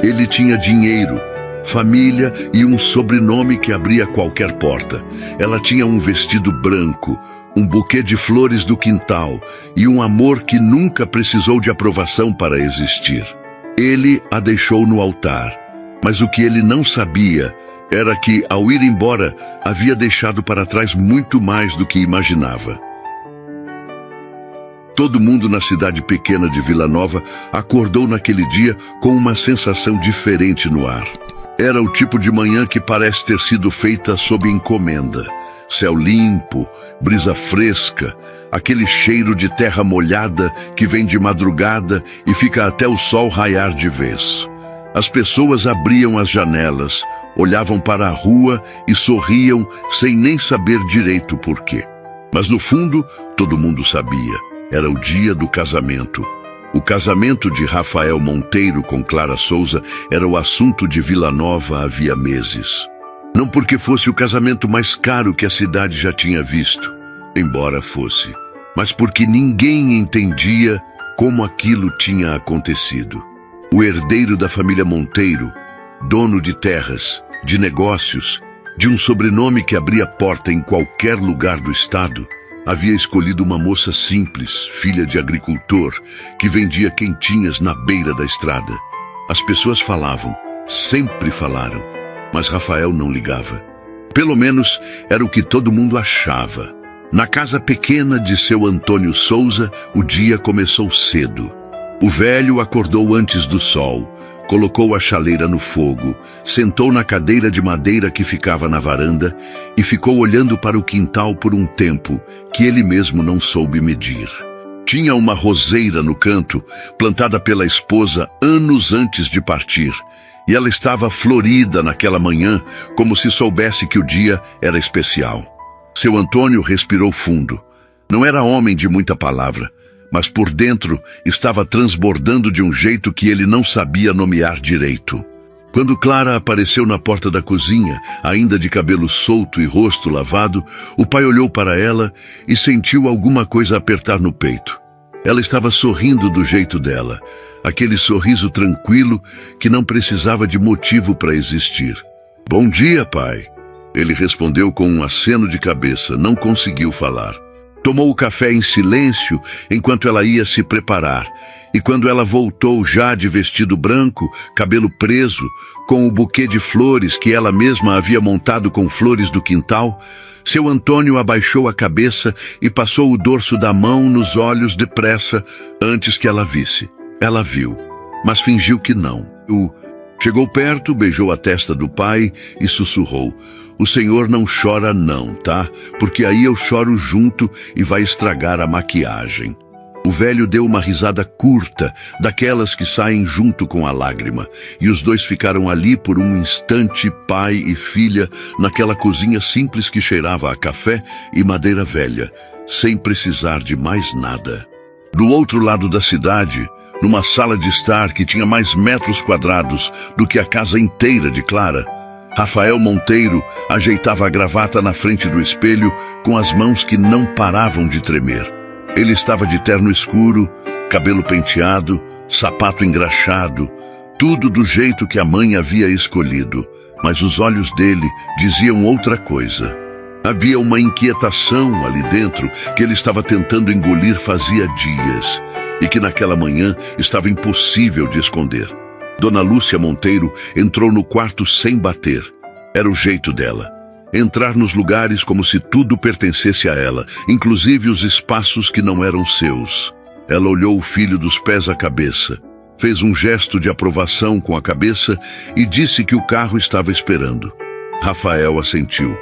Ele tinha dinheiro, família e um sobrenome que abria qualquer porta. Ela tinha um vestido branco, um buquê de flores do quintal e um amor que nunca precisou de aprovação para existir. Ele a deixou no altar, mas o que ele não sabia era que, ao ir embora, havia deixado para trás muito mais do que imaginava. Todo mundo na cidade pequena de Vila Nova acordou naquele dia com uma sensação diferente no ar. Era o tipo de manhã que parece ter sido feita sob encomenda. Céu limpo, brisa fresca, aquele cheiro de terra molhada que vem de madrugada e fica até o sol raiar de vez. As pessoas abriam as janelas, olhavam para a rua e sorriam sem nem saber direito por quê. Mas no fundo, todo mundo sabia. Era o dia do casamento. O casamento de Rafael Monteiro com Clara Souza era o assunto de Vila Nova havia meses. Não porque fosse o casamento mais caro que a cidade já tinha visto, embora fosse, mas porque ninguém entendia como aquilo tinha acontecido. O herdeiro da família Monteiro, dono de terras, de negócios, de um sobrenome que abria porta em qualquer lugar do estado, havia escolhido uma moça simples, filha de agricultor, que vendia quentinhas na beira da estrada. As pessoas falavam, sempre falaram, mas Rafael não ligava. Pelo menos era o que todo mundo achava. Na casa pequena de seu Antônio Souza, o dia começou cedo. O velho acordou antes do sol, colocou a chaleira no fogo, sentou na cadeira de madeira que ficava na varanda e ficou olhando para o quintal por um tempo que ele mesmo não soube medir. Tinha uma roseira no canto, plantada pela esposa anos antes de partir, e ela estava florida naquela manhã, como se soubesse que o dia era especial. Seu Antônio respirou fundo. Não era homem de muita palavra, mas por dentro estava transbordando de um jeito que ele não sabia nomear direito. Quando Clara apareceu na porta da cozinha, ainda de cabelo solto e rosto lavado, o pai olhou para ela e sentiu alguma coisa apertar no peito. Ela estava sorrindo do jeito dela, aquele sorriso tranquilo que não precisava de motivo para existir. "Bom dia, pai." Ele respondeu com um aceno de cabeça, não conseguiu falar. Tomou o café em silêncio enquanto ela ia se preparar, e quando ela voltou já de vestido branco, cabelo preso, com o buquê de flores que ela mesma havia montado com flores do quintal, seu Antônio abaixou a cabeça e passou o dorso da mão nos olhos depressa antes que ela visse. Ela viu, mas fingiu que não. Chegou perto, beijou a testa do pai e sussurrou: "O senhor não chora não, tá? Porque aí eu choro junto e vai estragar a maquiagem." O velho deu uma risada curta, daquelas que saem junto com a lágrima, e os dois ficaram ali por um instante, pai e filha, naquela cozinha simples que cheirava a café e madeira velha, sem precisar de mais nada. Do outro lado da cidade, numa sala de estar que tinha mais metros quadrados do que a casa inteira de Clara, Rafael Monteiro ajeitava a gravata na frente do espelho com as mãos que não paravam de tremer. Ele estava de terno escuro, cabelo penteado, sapato engraxado, tudo do jeito que a mãe havia escolhido, mas os olhos dele diziam outra coisa. Havia uma inquietação ali dentro que ele estava tentando engolir fazia dias e que naquela manhã estava impossível de esconder. Dona Lúcia Monteiro entrou no quarto sem bater. Era o jeito dela. Entrar nos lugares como se tudo pertencesse a ela, inclusive os espaços que não eram seus. Ela olhou o filho dos pés à cabeça, fez um gesto de aprovação com a cabeça e disse que o carro estava esperando. Rafael assentiu.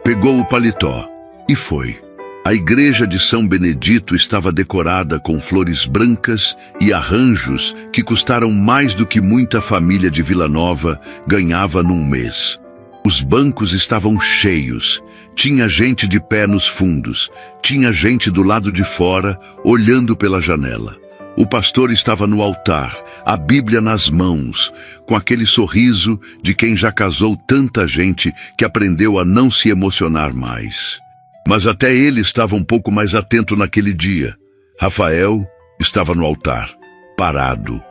Pegou o paletó e foi. A igreja de São Benedito estava decorada com flores brancas e arranjos que custaram mais do que muita família de Vila Nova ganhava num mês. Os bancos estavam cheios, tinha gente de pé nos fundos, tinha gente do lado de fora, olhando pela janela. O pastor estava no altar, a Bíblia nas mãos, com aquele sorriso de quem já casou tanta gente que aprendeu a não se emocionar mais. Mas até ele estava um pouco mais atento naquele dia. Rafael estava no altar, parado.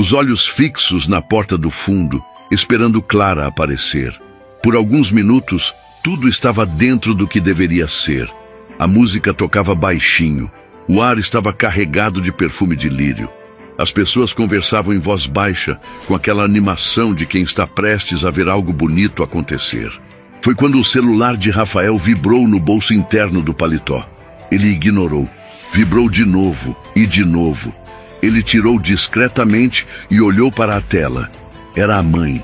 os olhos fixos na porta do fundo, esperando Clara aparecer. Por alguns minutos, tudo estava dentro do que deveria ser. A música tocava baixinho. O ar estava carregado de perfume de lírio. As pessoas conversavam em voz baixa, com aquela animação de quem está prestes a ver algo bonito acontecer. Foi quando o celular de Rafael vibrou no bolso interno do paletó. Ele ignorou. Vibrou de novo e de novo. Ele tirou discretamente e olhou para a tela. Era a mãe.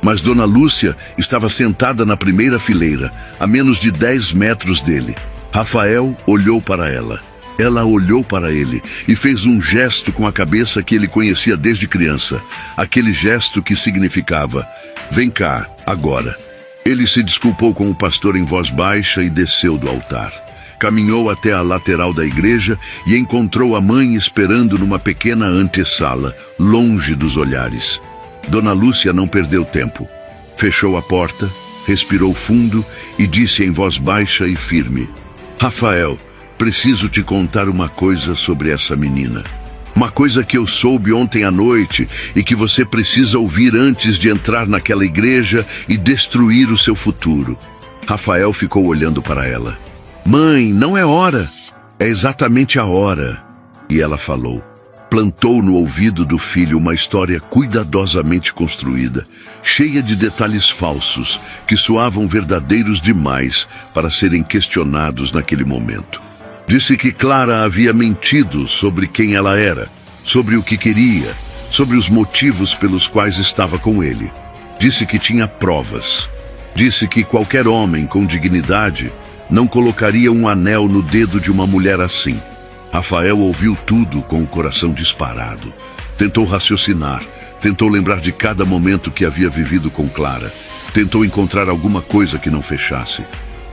Mas Dona Lúcia estava sentada na primeira fileira, a menos de 10 metros dele. Rafael olhou para ela. Ela olhou para ele e fez um gesto com a cabeça que ele conhecia desde criança. Aquele gesto que significava: vem cá, agora. Ele se desculpou com o pastor em voz baixa e desceu do altar. Caminhou até a lateral da igreja e encontrou a mãe esperando numa pequena antessala, longe dos olhares. Dona Lúcia não perdeu tempo. Fechou a porta, respirou fundo e disse em voz baixa e firme: Rafael, preciso te contar uma coisa sobre essa menina. Uma coisa que eu soube ontem à noite e que você precisa ouvir antes de entrar naquela igreja e destruir o seu futuro. Rafael ficou olhando para ela. Mãe, não é hora. É exatamente a hora. E ela falou. Plantou no ouvido do filho uma história cuidadosamente construída, cheia de detalhes falsos que soavam verdadeiros demais para serem questionados naquele momento. Disse que Clara havia mentido sobre quem ela era, sobre o que queria, sobre os motivos pelos quais estava com ele. Disse que tinha provas. Disse que qualquer homem com dignidade não colocaria um anel no dedo de uma mulher assim. Rafael ouviu tudo com o coração disparado. Tentou raciocinar, tentou lembrar de cada momento que havia vivido com Clara. Tentou encontrar alguma coisa que não fechasse.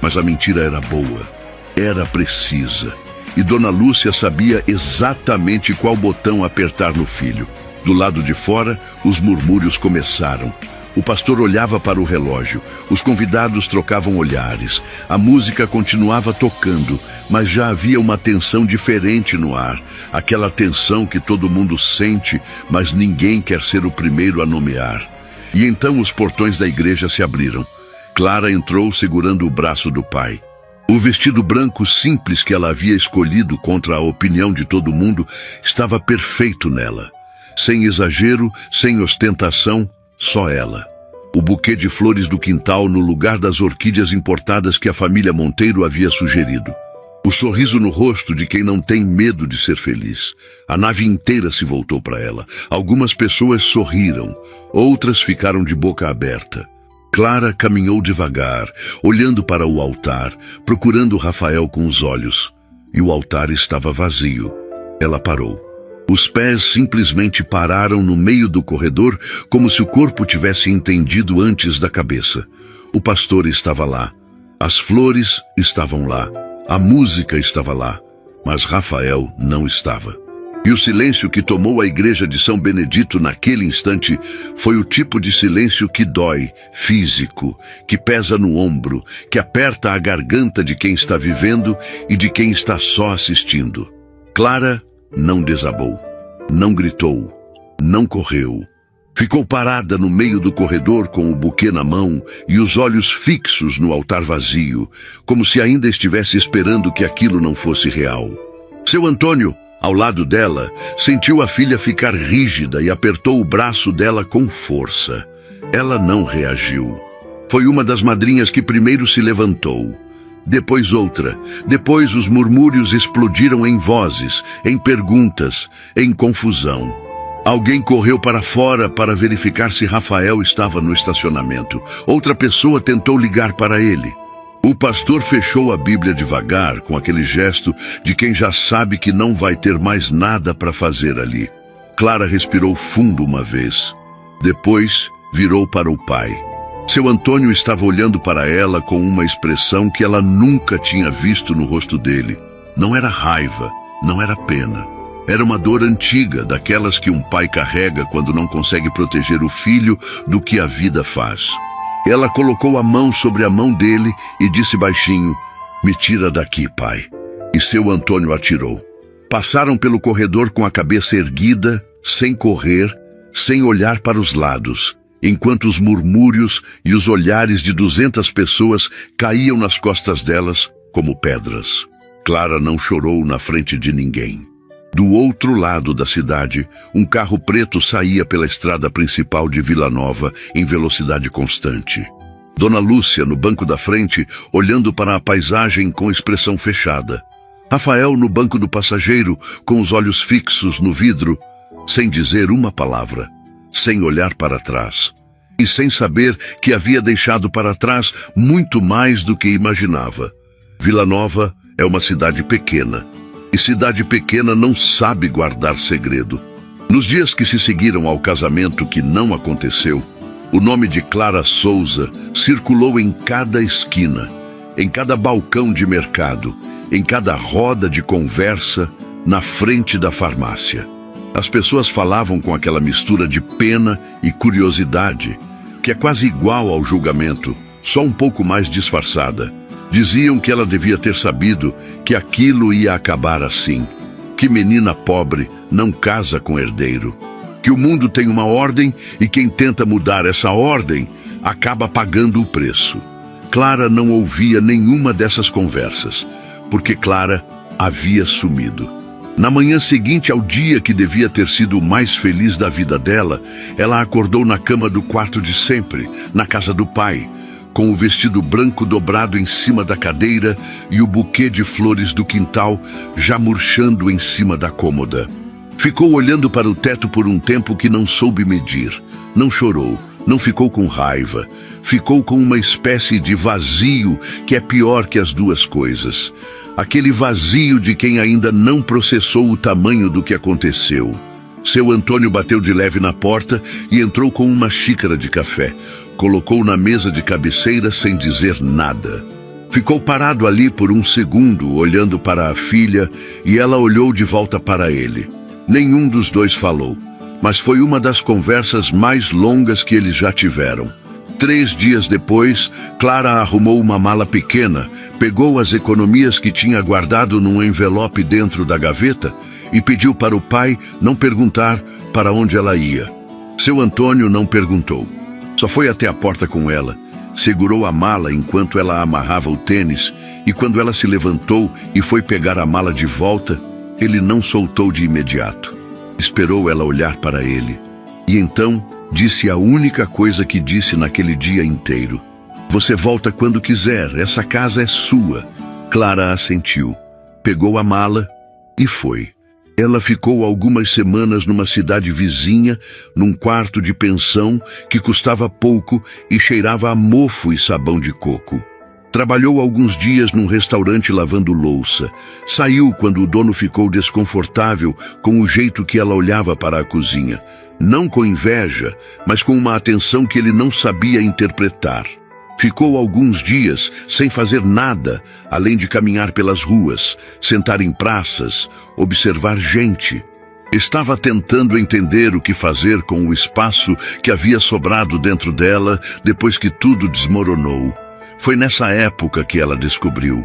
Mas a mentira era boa, era precisa. E Dona Lúcia sabia exatamente qual botão apertar no filho. Do lado de fora, os murmúrios começaram. O pastor olhava para o relógio, os convidados trocavam olhares, a música continuava tocando, mas já havia uma tensão diferente no ar, aquela tensão que todo mundo sente, mas ninguém quer ser o primeiro a nomear. E então os portões da igreja se abriram. Clara entrou segurando o braço do pai. O vestido branco simples que ela havia escolhido contra a opinião de todo mundo estava perfeito nela. Sem exagero, sem ostentação, só ela. O buquê de flores do quintal no lugar das orquídeas importadas que a família Monteiro havia sugerido. O sorriso no rosto de quem não tem medo de ser feliz. A nave inteira se voltou para ela. Algumas pessoas sorriram, outras ficaram de boca aberta. Clara caminhou devagar, olhando para o altar, procurando Rafael com os olhos. E o altar estava vazio. Ela parou. Os pés simplesmente pararam no meio do corredor, como se o corpo tivesse entendido antes da cabeça. O pastor estava lá. As flores estavam lá. A música estava lá. Mas Rafael não estava. E o silêncio que tomou a igreja de São Benedito naquele instante foi o tipo de silêncio que dói, físico, que pesa no ombro, que aperta a garganta de quem está vivendo e de quem está só assistindo. Clara não desabou, não gritou, não correu. Ficou parada no meio do corredor com o buquê na mão e os olhos fixos no altar vazio, como se ainda estivesse esperando que aquilo não fosse real. Seu Antônio, ao lado dela, sentiu a filha ficar rígida e apertou o braço dela com força. Ela não reagiu. Foi uma das madrinhas que primeiro se levantou. Depois outra. Depois os murmúrios explodiram em vozes, em perguntas, em confusão. Alguém correu para fora para verificar se Rafael estava no estacionamento. Outra pessoa tentou ligar para ele. O pastor fechou a Bíblia devagar, com aquele gesto de quem já sabe que não vai ter mais nada para fazer ali. Clara respirou fundo uma vez. Depois virou para o pai. Seu Antônio estava olhando para ela com uma expressão que ela nunca tinha visto no rosto dele. Não era raiva, não era pena. Era uma dor antiga, daquelas que um pai carrega quando não consegue proteger o filho do que a vida faz. Ela colocou a mão sobre a mão dele e disse baixinho: "Me tira daqui, pai." E seu Antônio atirou. Passaram pelo corredor com a cabeça erguida, sem correr, sem olhar para os lados, enquanto os murmúrios e os olhares de 200 pessoas caíam nas costas delas como pedras. Clara não chorou na frente de ninguém. Do outro lado da cidade, um carro preto saía pela estrada principal de Vila Nova em velocidade constante. Dona Lúcia, no banco da frente, olhando para a paisagem com expressão fechada. Rafael, no banco do passageiro, com os olhos fixos no vidro, sem dizer uma palavra, sem olhar para trás. E sem saber que havia deixado para trás muito mais do que imaginava. Vila Nova é uma cidade pequena. E cidade pequena não sabe guardar segredo. Nos dias que se seguiram ao casamento que não aconteceu, o nome de Clara Souza circulou em cada esquina, em cada balcão de mercado, em cada roda de conversa, na frente da farmácia. As pessoas falavam com aquela mistura de pena e curiosidade, que é quase igual ao julgamento, só um pouco mais disfarçada. Diziam que ela devia ter sabido que aquilo ia acabar assim, que menina pobre não casa com herdeiro, que o mundo tem uma ordem e quem tenta mudar essa ordem acaba pagando o preço. Clara não ouvia nenhuma dessas conversas, porque Clara havia sumido. Na manhã seguinte ao dia que devia ter sido o mais feliz da vida dela, ela acordou na cama do quarto de sempre, na casa do pai, com o vestido branco dobrado em cima da cadeira e o buquê de flores do quintal já murchando em cima da cômoda. Ficou olhando para o teto por um tempo que não soube medir. Não chorou, não ficou com raiva. Ficou com uma espécie de vazio que é pior que as duas coisas. Aquele vazio de quem ainda não processou o tamanho do que aconteceu. Seu Antônio bateu de leve na porta e entrou com uma xícara de café. Colocou na mesa de cabeceira sem dizer nada. Ficou parado ali por um segundo, olhando para a filha, e ela olhou de volta para ele. Nenhum dos dois falou, mas foi uma das conversas mais longas que eles já tiveram. 3 dias depois, Clara arrumou uma mala pequena, pegou as economias que tinha guardado num envelope dentro da gaveta e pediu para o pai não perguntar para onde ela ia. Seu Antônio não perguntou. Só foi até a porta com ela, segurou a mala enquanto ela amarrava o tênis e quando ela se levantou e foi pegar a mala de volta, ele não soltou de imediato. Esperou ela olhar para ele e então disse a única coisa que disse naquele dia inteiro. Você volta quando quiser, essa casa é sua. Clara assentiu, pegou a mala e foi. Ela ficou algumas semanas numa cidade vizinha, num quarto de pensão que custava pouco e cheirava a mofo e sabão de coco. Trabalhou alguns dias num restaurante lavando louça. Saiu quando o dono ficou desconfortável com o jeito que ela olhava para a cozinha. Não com inveja, mas com uma atenção que ele não sabia interpretar. Ficou alguns dias sem fazer nada, além de caminhar pelas ruas, sentar em praças, observar gente. Estava tentando entender o que fazer com o espaço que havia sobrado dentro dela depois que tudo desmoronou. Foi nessa época que ela descobriu.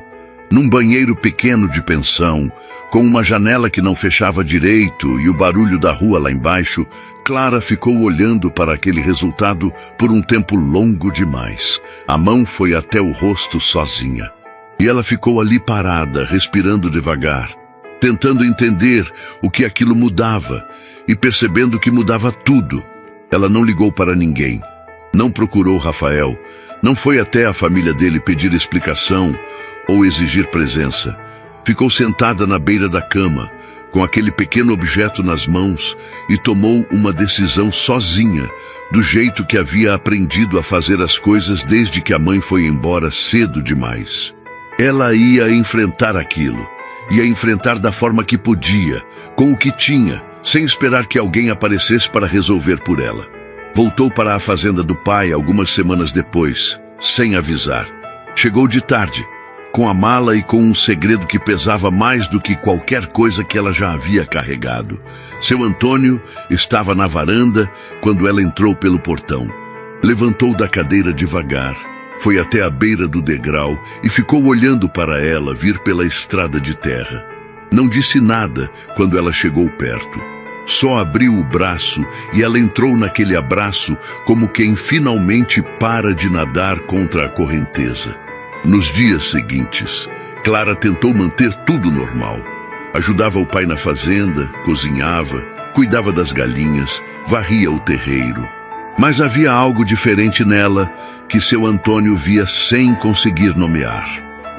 Num banheiro pequeno de pensão, com uma janela que não fechava direito e o barulho da rua lá embaixo, Clara ficou olhando para aquele resultado por um tempo longo demais. A mão foi até o rosto sozinha. E ela ficou ali parada, respirando devagar, tentando entender o que aquilo mudava e percebendo que mudava tudo. Ela não ligou para ninguém, não procurou Rafael, não foi até a família dele pedir explicação ou exigir presença. Ficou sentada na beira da cama, com aquele pequeno objeto nas mãos e tomou uma decisão sozinha, do jeito que havia aprendido a fazer as coisas desde que a mãe foi embora cedo demais. Ela ia enfrentar aquilo, ia enfrentar da forma que podia, com o que tinha, sem esperar que alguém aparecesse para resolver por ela. Voltou para a fazenda do pai algumas semanas depois, sem avisar. Chegou de tarde, com a mala e com um segredo que pesava mais do que qualquer coisa que ela já havia carregado. Seu Antônio estava na varanda quando ela entrou pelo portão. Levantou da cadeira devagar, foi até a beira do degrau e ficou olhando para ela vir pela estrada de terra. Não disse nada quando ela chegou perto. Só abriu o braço e ela entrou naquele abraço como quem finalmente para de nadar contra a correnteza. Nos dias seguintes, Clara tentou manter tudo normal. Ajudava o pai na fazenda, cozinhava, cuidava das galinhas, varria o terreiro. Mas havia algo diferente nela que seu Antônio via sem conseguir nomear.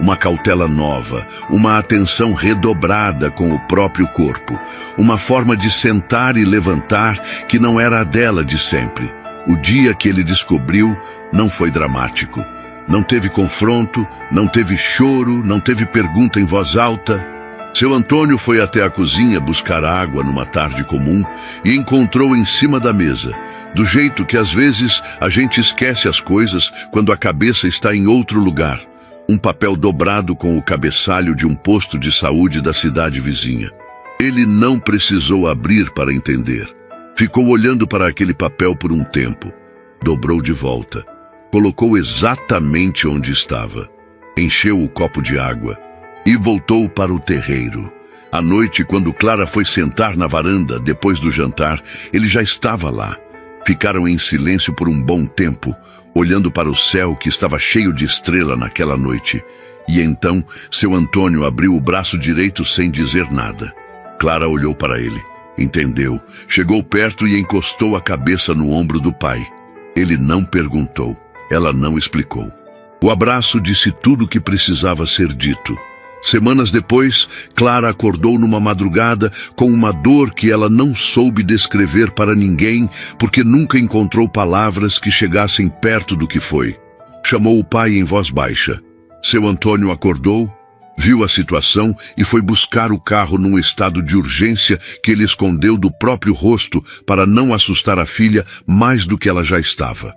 Uma cautela nova, uma atenção redobrada com o próprio corpo, uma forma de sentar e levantar que não era a dela de sempre. O dia que ele descobriu não foi dramático. Não teve confronto, não teve choro, não teve pergunta em voz alta. Seu Antônio foi até a cozinha buscar água numa tarde comum e encontrou em cima da mesa, do jeito que às vezes a gente esquece as coisas quando a cabeça está em outro lugar, um papel dobrado com o cabeçalho de um posto de saúde da cidade vizinha. Ele não precisou abrir para entender. Ficou olhando para aquele papel por um tempo. Dobrou de volta. Colocou exatamente onde estava. Encheu o copo de água e voltou para o terreiro. À noite, quando Clara foi sentar na varanda depois do jantar, ele já estava lá. Ficaram em silêncio por um bom tempo, olhando para o céu que estava cheio de estrela naquela noite. E então, seu Antônio abriu o braço direito sem dizer nada. Clara olhou para ele, entendeu, chegou perto e encostou a cabeça no ombro do pai. Ele não perguntou, ela não explicou. O abraço disse tudo o que precisava ser dito. Semanas depois, Clara acordou numa madrugada com uma dor que ela não soube descrever para ninguém porque nunca encontrou palavras que chegassem perto do que foi. Chamou o pai em voz baixa. Seu Antônio acordou, viu a situação e foi buscar o carro num estado de urgência que ele escondeu do próprio rosto para não assustar a filha mais do que ela já estava.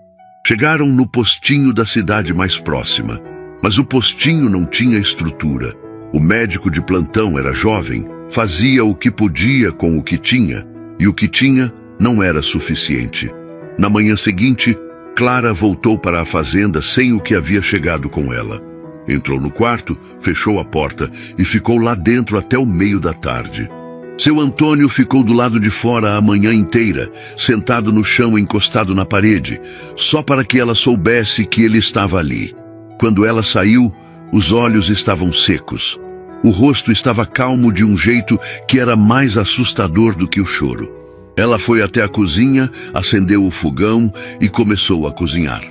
Chegaram no postinho da cidade mais próxima, mas o postinho não tinha estrutura. O médico de plantão era jovem, fazia o que podia com o que tinha, e o que tinha não era suficiente. Na manhã seguinte, Clara voltou para a fazenda sem o que havia chegado com ela. Entrou no quarto, fechou a porta e ficou lá dentro até o meio da tarde. Seu Antônio ficou do lado de fora a manhã inteira, sentado no chão encostado na parede, só para que ela soubesse que ele estava ali. Quando ela saiu, os olhos estavam secos. O rosto estava calmo de um jeito que era mais assustador do que o choro. Ela foi até a cozinha, acendeu o fogão e começou a cozinhar.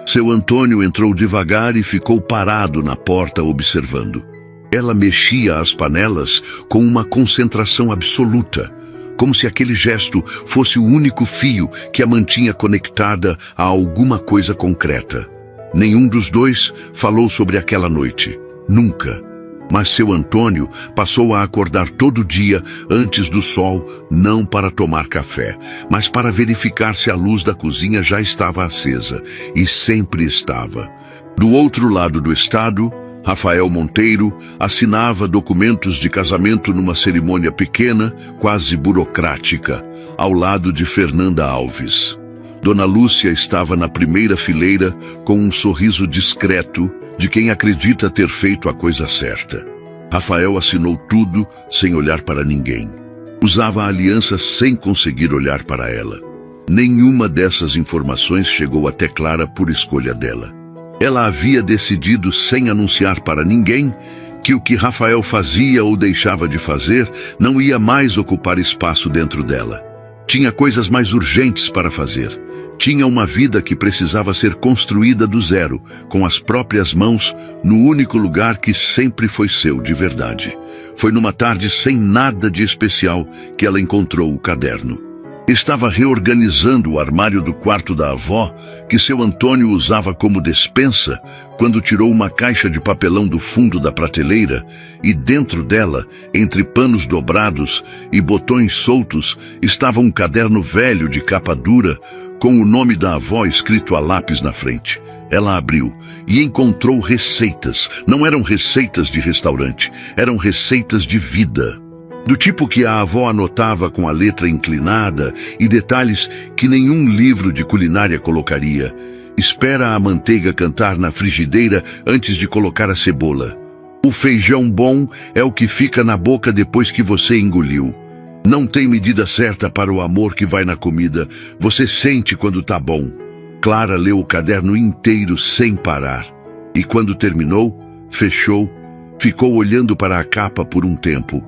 Seu Antônio entrou devagar e ficou parado na porta observando. Ela mexia as panelas com uma concentração absoluta, como se aquele gesto fosse o único fio que a mantinha conectada a alguma coisa concreta. Nenhum dos dois falou sobre aquela noite. Nunca. Mas seu Antônio passou a acordar todo dia antes do sol, não para tomar café, mas para verificar se a luz da cozinha já estava acesa, e sempre estava. Do outro lado do estado, Rafael Monteiro assinava documentos de casamento numa cerimônia pequena, quase burocrática, ao lado de Fernanda Alves. Dona Lúcia estava na primeira fileira com um sorriso discreto de quem acredita ter feito a coisa certa. Rafael assinou tudo sem olhar para ninguém. Usava a aliança sem conseguir olhar para ela. Nenhuma dessas informações chegou até Clara por escolha dela. Ela havia decidido sem anunciar para ninguém que o que Rafael fazia ou deixava de fazer não ia mais ocupar espaço dentro dela. Tinha coisas mais urgentes para fazer. Tinha uma vida que precisava ser construída do zero, com as próprias mãos, no único lugar que sempre foi seu de verdade. Foi numa tarde sem nada de especial que ela encontrou o caderno. Estava reorganizando o armário do quarto da avó, que seu Antônio usava como despensa, quando tirou uma caixa de papelão do fundo da prateleira e dentro dela, entre panos dobrados e botões soltos, estava um caderno velho de capa dura com o nome da avó escrito a lápis na frente. Ela abriu e encontrou receitas. Não eram receitas de restaurante, eram receitas de vida. Do tipo que a avó anotava com a letra inclinada e detalhes que nenhum livro de culinária colocaria. Espera a manteiga cantar na frigideira antes de colocar a cebola. O feijão bom é o que fica na boca depois que você engoliu. Não tem medida certa para o amor que vai na comida. Você sente quando tá bom. Clara leu o caderno inteiro sem parar. E quando terminou, fechou, ficou olhando para a capa por um tempo.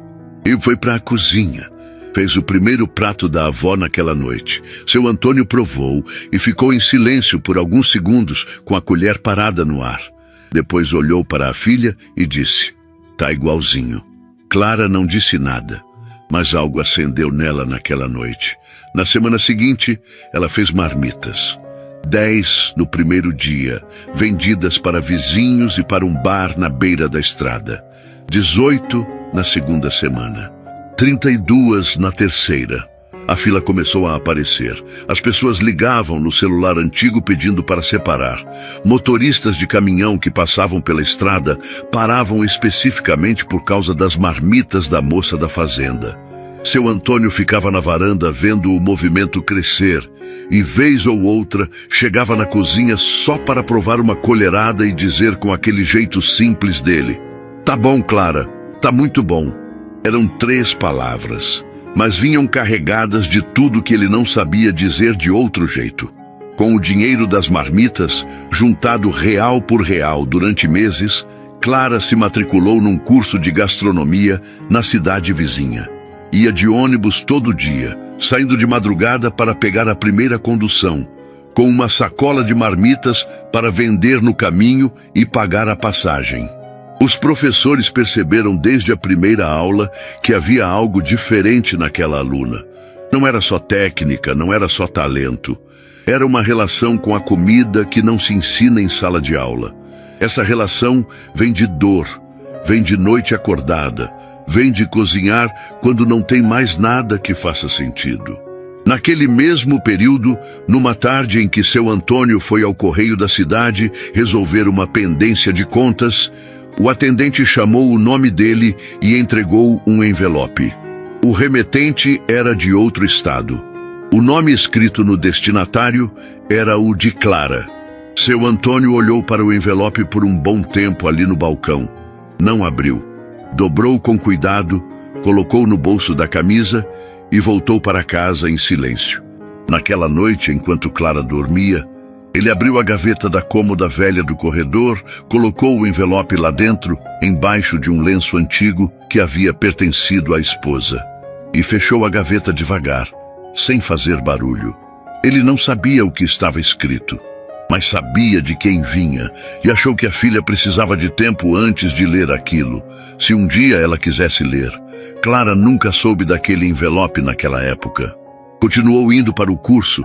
E foi para a cozinha. Fez o primeiro prato da avó naquela noite. Seu Antônio provou e ficou em silêncio por alguns segundos com a colher parada no ar. Depois olhou para a filha e disse: "Tá igualzinho." Clara não disse nada, mas algo acendeu nela naquela noite. Na semana seguinte, ela fez marmitas. 10 no primeiro dia, vendidas para vizinhos e para um bar na beira da estrada. 18 na segunda semana. 32 na terceira. A fila começou a aparecer. As pessoas ligavam no celular antigo pedindo para separar. Motoristas de caminhão que passavam pela estrada paravam especificamente por causa das marmitas da moça da fazenda. Seu Antônio ficava na varanda vendo o movimento crescer e, vez ou outra, chegava na cozinha só para provar uma colherada e dizer com aquele jeito simples dele: "Tá bom, Clara, tá muito bom." Eram 3 palavras, mas vinham carregadas de tudo que ele não sabia dizer de outro jeito. Com o dinheiro das marmitas, juntado real por real durante meses, Clara se matriculou num curso de gastronomia na cidade vizinha. Ia de ônibus todo dia, saindo de madrugada para pegar a primeira condução, com uma sacola de marmitas para vender no caminho e pagar a passagem. Os professores perceberam desde a primeira aula que havia algo diferente naquela aluna. Não era só técnica, não era só talento. Era uma relação com a comida que não se ensina em sala de aula. Essa relação vem de dor, vem de noite acordada, vem de cozinhar quando não tem mais nada que faça sentido. Naquele mesmo período, numa tarde em que seu Antônio foi ao correio da cidade resolver uma pendência de contas, o atendente chamou o nome dele e entregou um envelope. O remetente era de outro estado. O nome escrito no destinatário era o de Clara. Seu Antônio olhou para o envelope por um bom tempo ali no balcão. Não abriu. Dobrou com cuidado, colocou no bolso da camisa e voltou para casa em silêncio. Naquela noite, enquanto Clara dormia, ele abriu a gaveta da cômoda velha do corredor, colocou o envelope lá dentro, embaixo de um lenço antigo que havia pertencido à esposa, e fechou a gaveta devagar, sem fazer barulho. Ele não sabia o que estava escrito, mas sabia de quem vinha e achou que a filha precisava de tempo antes de ler aquilo, se um dia ela quisesse ler. Clara nunca soube daquele envelope naquela época. Continuou indo para o curso,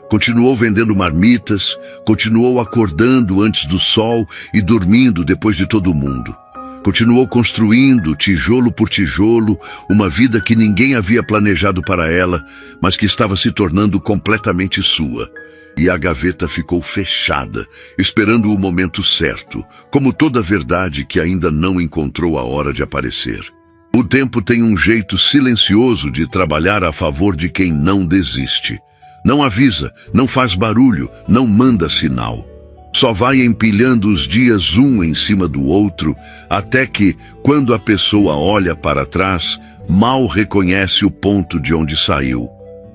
continuou vendendo marmitas, continuou acordando antes do sol e dormindo depois de todo mundo. Continuou construindo, tijolo por tijolo, uma vida que ninguém havia planejado para ela, mas que estava se tornando completamente sua. E a gaveta ficou fechada, esperando o momento certo, como toda verdade que ainda não encontrou a hora de aparecer. O tempo tem um jeito silencioso de trabalhar a favor de quem não desiste. Não avisa, não faz barulho, não manda sinal. Só vai empilhando os dias um em cima do outro, até que, quando a pessoa olha para trás, mal reconhece o ponto de onde saiu.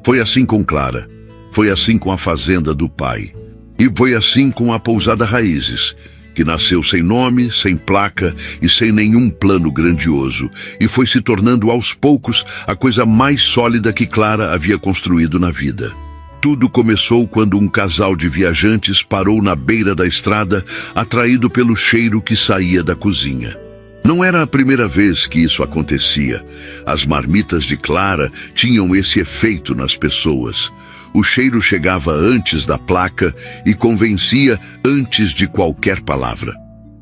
Foi assim com Clara. Foi assim com a fazenda do pai. E foi assim com a pousada Raízes, que nasceu sem nome, sem placa e sem nenhum plano grandioso, e foi se tornando aos poucos a coisa mais sólida que Clara havia construído na vida. Tudo começou quando um casal de viajantes parou na beira da estrada, atraído pelo cheiro que saía da cozinha. Não era a primeira vez que isso acontecia. As marmitas de Clara tinham esse efeito nas pessoas. O cheiro chegava antes da placa e convencia antes de qualquer palavra.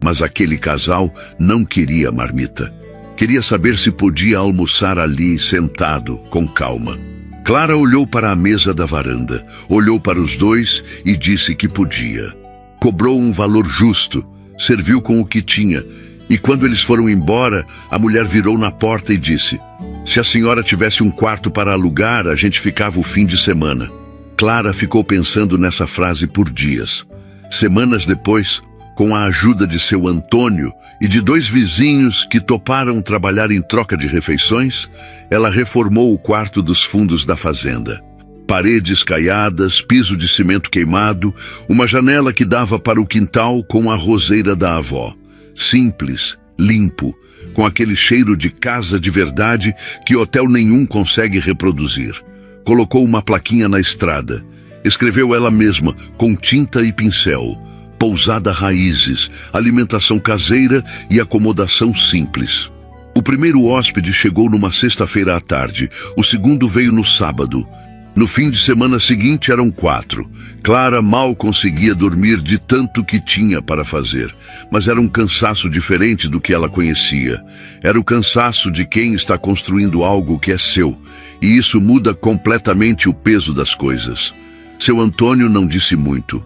Mas aquele casal não queria marmita. Queria saber se podia almoçar ali, sentado, com calma. Clara olhou para a mesa da varanda, olhou para os dois e disse que podia. Cobrou um valor justo, serviu com o que tinha, e quando eles foram embora, a mulher virou na porta e disse: "Se a senhora tivesse um quarto para alugar, a gente ficava o fim de semana." Clara ficou pensando nessa frase por dias. Semanas depois, Com a ajuda de seu Antônio e de 2 vizinhos que toparam trabalhar em troca de refeições, ela reformou o quarto dos fundos da fazenda. Paredes caiadas, piso de cimento queimado, uma janela que dava para o quintal com a roseira da avó. Simples, limpo, com aquele cheiro de casa de verdade que hotel nenhum consegue reproduzir. Colocou uma plaquinha na estrada. Escreveu ela mesma, com tinta e pincel: Pousada Raízes, alimentação caseira e acomodação simples. O primeiro hóspede chegou numa sexta-feira à tarde, o segundo veio no sábado. No fim de semana seguinte eram 4. Clara mal conseguia dormir de tanto que tinha para fazer, mas era um cansaço diferente do que ela conhecia. Era o cansaço de quem está construindo algo que é seu, e isso muda completamente o peso das coisas. Seu Antônio não disse muito.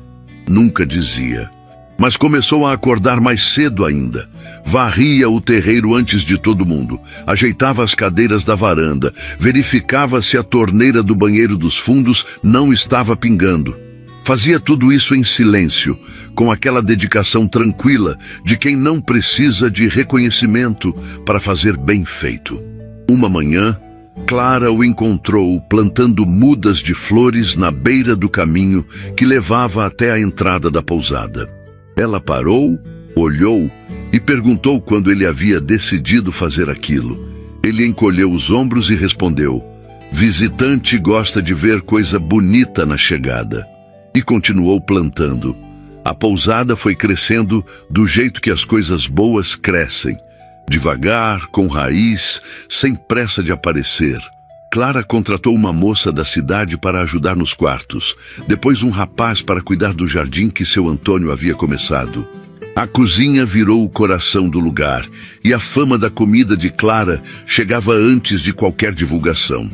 Nunca dizia. Mas começou a acordar mais cedo ainda. Varria o terreiro antes de todo mundo. Ajeitava as cadeiras da varanda. Verificava se a torneira do banheiro dos fundos não estava pingando. Fazia tudo isso em silêncio, com aquela dedicação tranquila de quem não precisa de reconhecimento para fazer bem feito. Uma manhã, Clara o encontrou plantando mudas de flores na beira do caminho que levava até a entrada da pousada. Ela parou, olhou e perguntou quando ele havia decidido fazer aquilo. Ele encolheu os ombros e respondeu: visitante gosta de ver coisa bonita na chegada. E continuou plantando. A pousada foi crescendo do jeito que as coisas boas crescem. Devagar, com raiz, sem pressa de aparecer. Clara contratou uma moça da cidade para ajudar nos quartos, depois um rapaz para cuidar do jardim que seu Antônio havia começado. A cozinha virou o coração do lugar, e a fama da comida de Clara chegava antes de qualquer divulgação.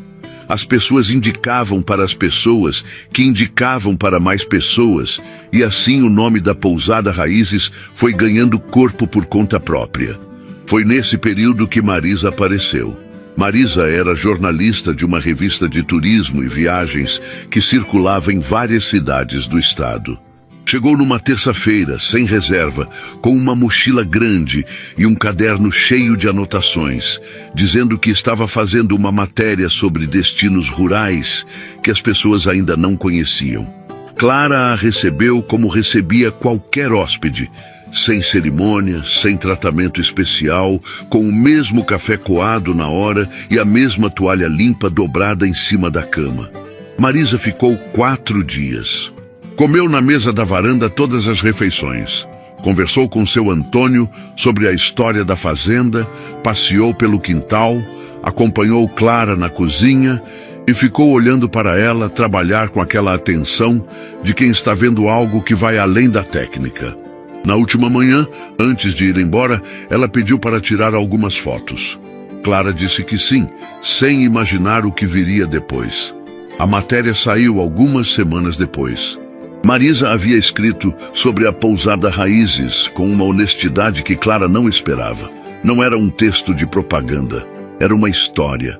As pessoas indicavam para as pessoas, que indicavam para mais pessoas, e assim o nome da Pousada Raízes foi ganhando corpo por conta própria. Foi nesse período que Marisa apareceu. Marisa era jornalista de uma revista de turismo e viagens que circulava em várias cidades do estado. Chegou numa terça-feira, sem reserva, com uma mochila grande e um caderno cheio de anotações, dizendo que estava fazendo uma matéria sobre destinos rurais que as pessoas ainda não conheciam. Clara a recebeu como recebia qualquer hóspede, sem cerimônia, sem tratamento especial, com o mesmo café coado na hora e a mesma toalha limpa dobrada em cima da cama. Marisa ficou 4 dias. Comeu na mesa da varanda todas as refeições. Conversou com seu Antônio sobre a história da fazenda, passeou pelo quintal, acompanhou Clara na cozinha e ficou olhando para ela trabalhar com aquela atenção de quem está vendo algo que vai além da técnica. Na última manhã, antes de ir embora, ela pediu para tirar algumas fotos. Clara disse que sim, sem imaginar o que viria depois. A matéria saiu algumas semanas depois. Marisa havia escrito sobre a Pousada Raízes com uma honestidade que Clara não esperava. Não era um texto de propaganda, era uma história.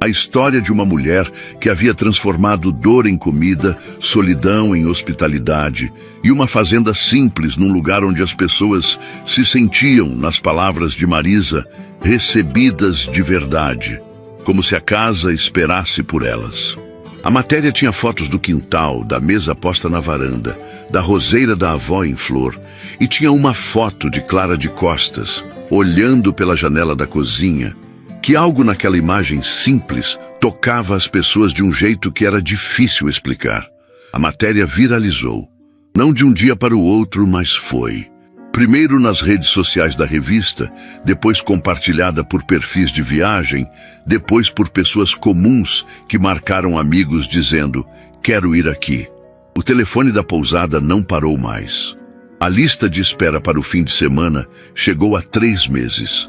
A história de uma mulher que havia transformado dor em comida, solidão em hospitalidade e uma fazenda simples num lugar onde as pessoas se sentiam, nas palavras de Marisa, recebidas de verdade, como se a casa esperasse por elas. A matéria tinha fotos do quintal, da mesa posta na varanda, da roseira da avó em flor, e tinha uma foto de Clara de costas, olhando pela janela da cozinha, que algo naquela imagem simples tocava as pessoas de um jeito que era difícil explicar. A matéria viralizou. Não de um dia para o outro, mas foi. Primeiro nas redes sociais da revista, depois compartilhada por perfis de viagem, depois por pessoas comuns que marcaram amigos dizendo: quero ir aqui. O telefone da pousada não parou mais. A lista de espera para o fim de semana chegou a 3 meses.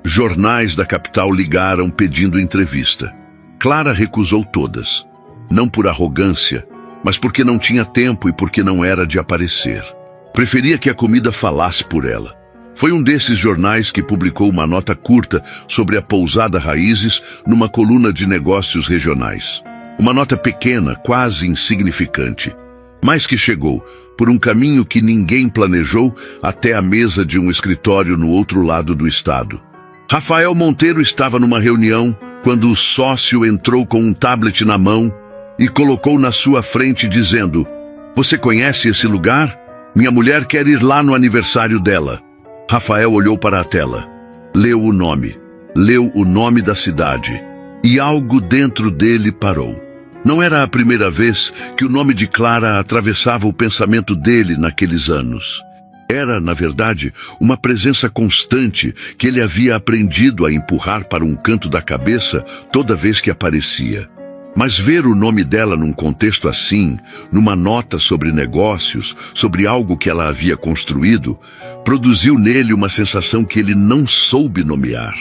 Jornais da capital ligaram pedindo entrevista. Clara recusou todas. Não por arrogância, mas porque não tinha tempo e porque não era de aparecer. Preferia que a comida falasse por ela. Foi um desses jornais que publicou uma nota curta sobre a Pousada Raízes numa coluna de negócios regionais. Uma nota pequena, quase insignificante. Mas que chegou, por um caminho que ninguém planejou, até a mesa de um escritório no outro lado do estado. Rafael Monteiro estava numa reunião quando o sócio entrou com um tablet na mão e colocou na sua frente dizendo: "Você conhece esse lugar? Minha mulher quer ir lá no aniversário dela." Rafael olhou para a tela, leu o nome da cidade, e algo dentro dele parou. Não era a primeira vez que o nome de Clara atravessava o pensamento dele naqueles anos. Era, na verdade, uma presença constante que ele havia aprendido a empurrar para um canto da cabeça toda vez que aparecia. Mas ver o nome dela num contexto assim, numa nota sobre negócios, sobre algo que ela havia construído, produziu nele uma sensação que ele não soube nomear.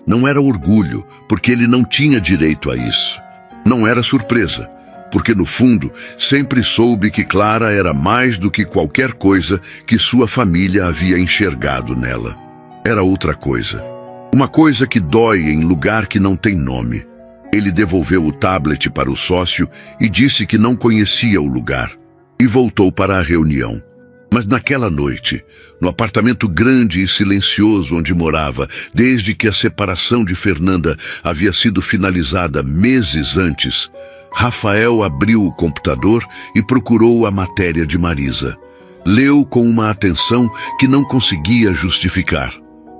Não era orgulho, porque ele não tinha direito a isso. Não era surpresa, porque no fundo sempre soube que Clara era mais do que qualquer coisa que sua família havia enxergado nela. Era outra coisa. Uma coisa que dói em lugar que não tem nome. Ele devolveu o tablet para o sócio e disse que não conhecia o lugar, e voltou para a reunião. Mas naquela noite, no apartamento grande e silencioso onde morava, desde que a separação de Fernanda havia sido finalizada meses antes, Rafael abriu o computador e procurou a matéria de Marisa. Leu com uma atenção que não conseguia justificar.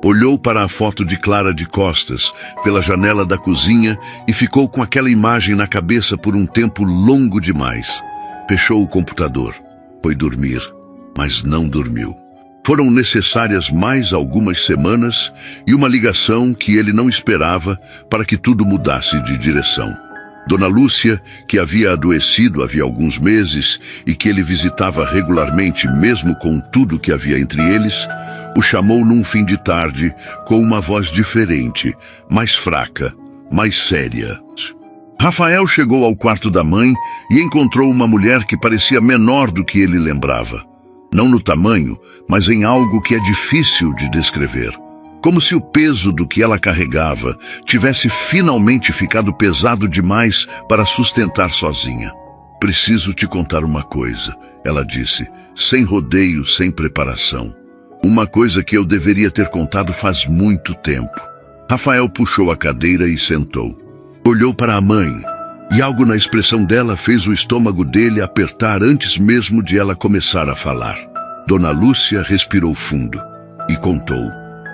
Olhou para a foto de Clara de costas, pela janela da cozinha, e ficou com aquela imagem na cabeça por um tempo longo demais. Fechou o computador. Foi dormir, mas não dormiu. Foram necessárias mais algumas semanas e uma ligação que ele não esperava para que tudo mudasse de direção. Dona Lúcia, que havia adoecido havia alguns meses e que ele visitava regularmente mesmo com tudo que havia entre eles, o chamou num fim de tarde com uma voz diferente, mais fraca, mais séria. Rafael chegou ao quarto da mãe e encontrou uma mulher que parecia menor do que ele lembrava. Não no tamanho, mas em algo que é difícil de descrever. Como se o peso do que ela carregava tivesse finalmente ficado pesado demais para sustentar sozinha. "Preciso te contar uma coisa", ela disse, sem rodeio, sem preparação. "Uma coisa que eu deveria ter contado faz muito tempo." Rafael puxou a cadeira e sentou. Olhou para a mãe, e algo na expressão dela fez o estômago dele apertar antes mesmo de ela começar a falar. Dona Lúcia respirou fundo e contou.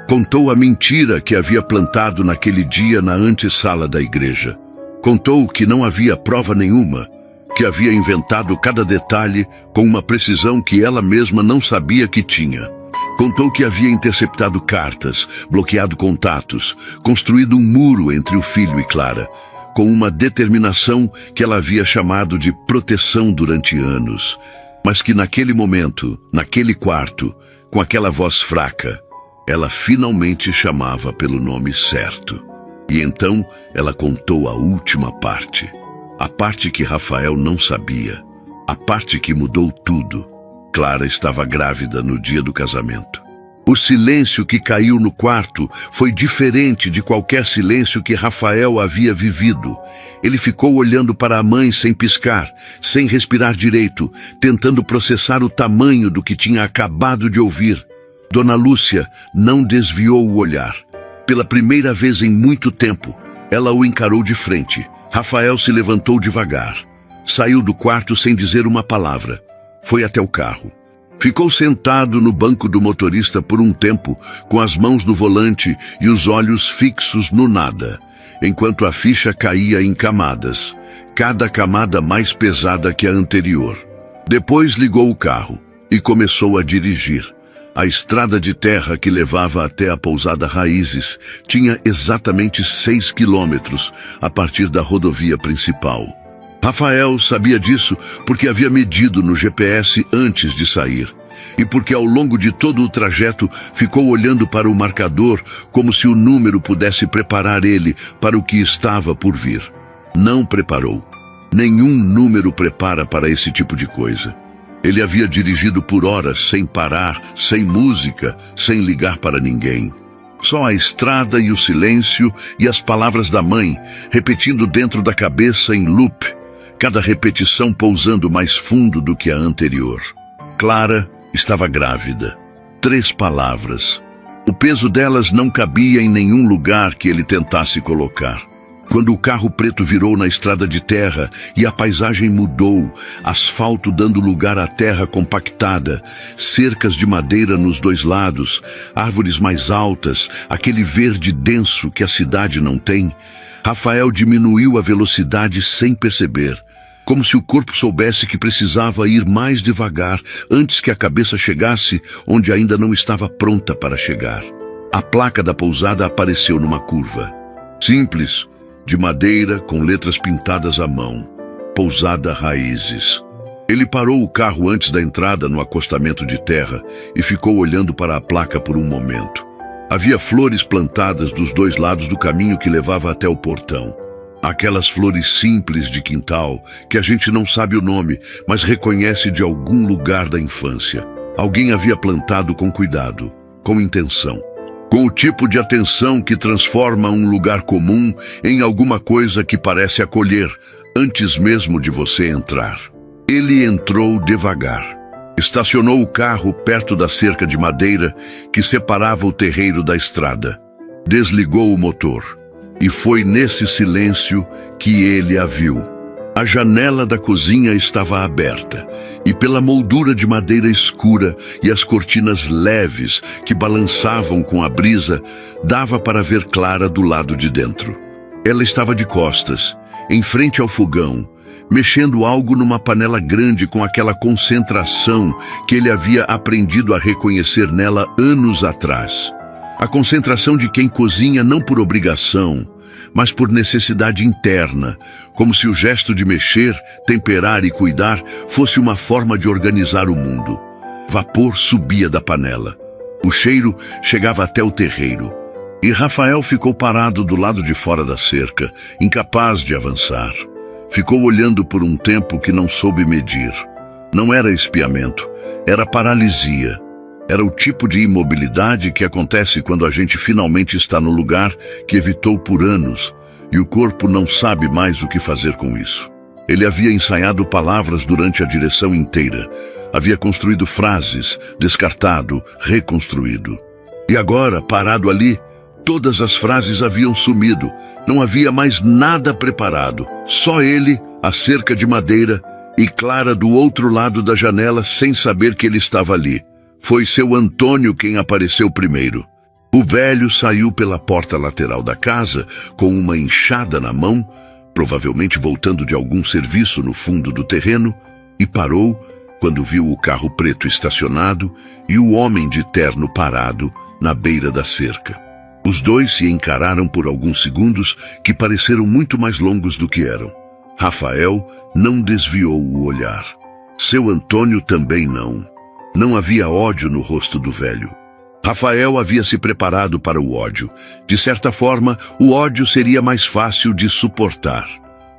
Contou a mentira que havia plantado naquele dia na antessala da igreja. Contou que não havia prova nenhuma, que havia inventado cada detalhe com uma precisão que ela mesma não sabia que tinha. Contou que havia interceptado cartas, bloqueado contatos, construído um muro entre o filho e Clara, com uma determinação que ela havia chamado de proteção durante anos, mas que naquele momento, naquele quarto, com aquela voz fraca, ela finalmente chamava pelo nome certo. E então ela contou a última parte, a parte que Rafael não sabia, a parte que mudou tudo. Clara estava grávida no dia do casamento. O silêncio que caiu no quarto foi diferente de qualquer silêncio que Rafael havia vivido. Ele ficou olhando para a mãe sem piscar, sem respirar direito, tentando processar o tamanho do que tinha acabado de ouvir. Dona Lúcia não desviou o olhar. Pela primeira vez em muito tempo, ela o encarou de frente. Rafael se levantou devagar. Saiu do quarto sem dizer uma palavra. Foi até o carro. Ficou sentado no banco do motorista por um tempo, com as mãos no volante e os olhos fixos no nada, enquanto a ficha caía em camadas, cada camada mais pesada que a anterior. Depois ligou o carro e começou a dirigir. A estrada de terra que levava até a pousada Raízes tinha exatamente 6 quilômetros a partir da rodovia principal. Rafael sabia disso porque havia medido no GPS antes de sair, e porque ao longo de todo o trajeto ficou olhando para o marcador como se o número pudesse preparar ele para o que estava por vir. Não preparou. Nenhum número prepara para esse tipo de coisa. Ele havia dirigido por horas sem parar, sem música, sem ligar para ninguém. Só a estrada e o silêncio e as palavras da mãe, repetindo dentro da cabeça em loop. cada repetição pousando mais fundo do que a anterior. Clara estava grávida. 3 palavras. O peso delas não cabia em nenhum lugar que ele tentasse colocar. Quando o carro preto virou na estrada de terra e a paisagem mudou, asfalto dando lugar à terra compactada, cercas de madeira nos 2 lados, árvores mais altas, aquele verde denso que a cidade não tem, Rafael diminuiu a velocidade sem perceber, como se o corpo soubesse que precisava ir mais devagar antes que a cabeça chegasse onde ainda não estava pronta para chegar. A placa da pousada apareceu numa curva. Simples, de madeira com letras pintadas à mão. Pousada Raízes. Ele parou o carro antes da entrada no acostamento de terra e ficou olhando para a placa por um momento. Havia flores plantadas dos 2 lados do caminho que levava até o portão. Aquelas flores simples de quintal, que a gente não sabe o nome, mas reconhece de algum lugar da infância. Alguém havia plantado com cuidado, com intenção. Com o tipo de atenção que transforma um lugar comum em alguma coisa que parece acolher, antes mesmo de você entrar. Ele entrou devagar. Estacionou o carro perto da cerca de madeira que separava o terreiro da estrada. Desligou o motor. E foi nesse silêncio que ele a viu. A janela da cozinha estava aberta, e pela moldura de madeira escura e as cortinas leves que balançavam com a brisa, dava para ver Clara do lado de dentro. Ela estava de costas, em frente ao fogão, mexendo algo numa panela grande com aquela concentração que ele havia aprendido a reconhecer nela anos atrás. A concentração de quem cozinha não por obrigação, mas por necessidade interna, como se o gesto de mexer, temperar e cuidar fosse uma forma de organizar o mundo. Vapor subia da panela. O cheiro chegava até o terreiro. E Rafael ficou parado do lado de fora da cerca, incapaz de avançar. Ficou olhando por um tempo que não soube medir. Não era espiamento, era paralisia. Era o tipo de imobilidade que acontece quando a gente finalmente está no lugar que evitou por anos e o corpo não sabe mais o que fazer com isso. Ele havia ensaiado palavras durante a direção inteira. Havia construído frases, descartado, reconstruído. E agora, parado ali, todas as frases haviam sumido. Não havia mais nada preparado. Só ele, a cerca de madeira e Clara do outro lado da janela sem saber que ele estava ali. Foi seu Antônio quem apareceu primeiro. O velho saiu pela porta lateral da casa com uma enxada na mão, provavelmente voltando de algum serviço no fundo do terreno, e parou quando viu o carro preto estacionado e o homem de terno parado na beira da cerca. Os 2 se encararam por alguns segundos que pareceram muito mais longos do que eram. Rafael não desviou o olhar. Seu Antônio também não. Não havia ódio no rosto do velho. Rafael havia se preparado para o ódio. De certa forma, o ódio seria mais fácil de suportar.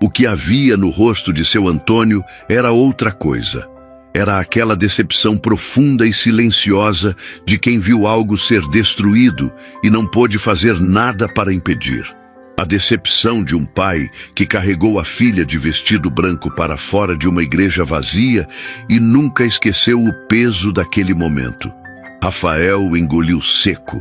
O que havia no rosto de seu Antônio era outra coisa. Era aquela decepção profunda e silenciosa de quem viu algo ser destruído e não pôde fazer nada para impedir. A decepção de um pai que carregou a filha de vestido branco para fora de uma igreja vazia e nunca esqueceu o peso daquele momento. Rafael engoliu seco.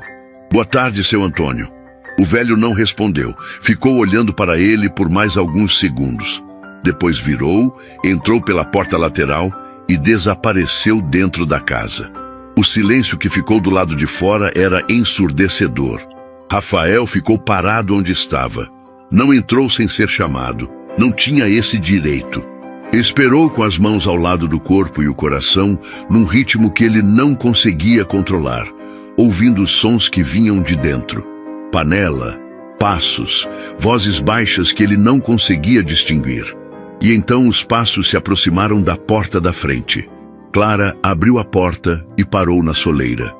Boa tarde, seu Antônio. O velho não respondeu. Ficou olhando para ele por mais alguns segundos. Depois virou, entrou pela porta lateral e desapareceu dentro da casa. O silêncio que ficou do lado de fora era ensurdecedor. Rafael ficou parado onde estava. Não entrou sem ser chamado. Não tinha esse direito. Esperou com as mãos ao lado do corpo e o coração, num ritmo que ele não conseguia controlar, ouvindo os sons que vinham de dentro. Panela, passos, vozes baixas que ele não conseguia distinguir. E então os passos se aproximaram da porta da frente. Clara abriu a porta e parou na soleira.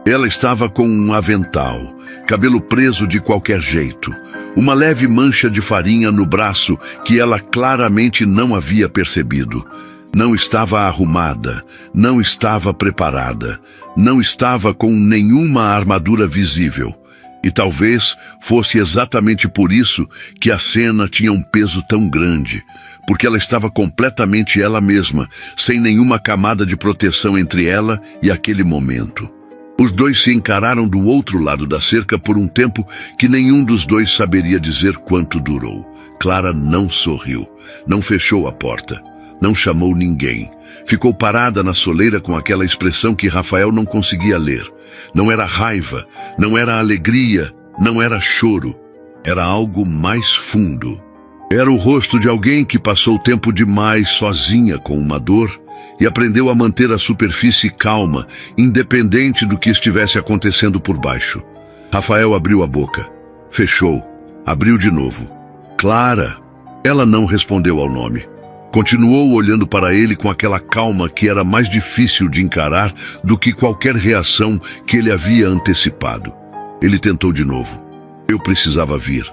Ela estava com um avental, cabelo preso de qualquer jeito, uma leve mancha de farinha no braço que ela claramente não havia percebido. Não estava arrumada, não estava preparada, não estava com nenhuma armadura visível. E talvez fosse exatamente por isso que a cena tinha um peso tão grande, porque ela estava completamente ela mesma, sem nenhuma camada de proteção entre ela e aquele momento. Os dois se encararam do outro lado da cerca por um tempo que nenhum dos dois saberia dizer quanto durou. Clara não sorriu, não fechou a porta, não chamou ninguém. Ficou parada na soleira com aquela expressão que Rafael não conseguia ler. Não era raiva, não era alegria, não era choro. Era algo mais fundo. Era o rosto de alguém que passou tempo demais sozinha com uma dor e aprendeu a manter a superfície calma, independente do que estivesse acontecendo por baixo. Rafael abriu a boca, fechou, abriu de novo. Clara! Ela não respondeu ao nome. Continuou olhando para ele com aquela calma que era mais difícil de encarar do que qualquer reação que ele havia antecipado. Ele tentou de novo. Eu precisava vir.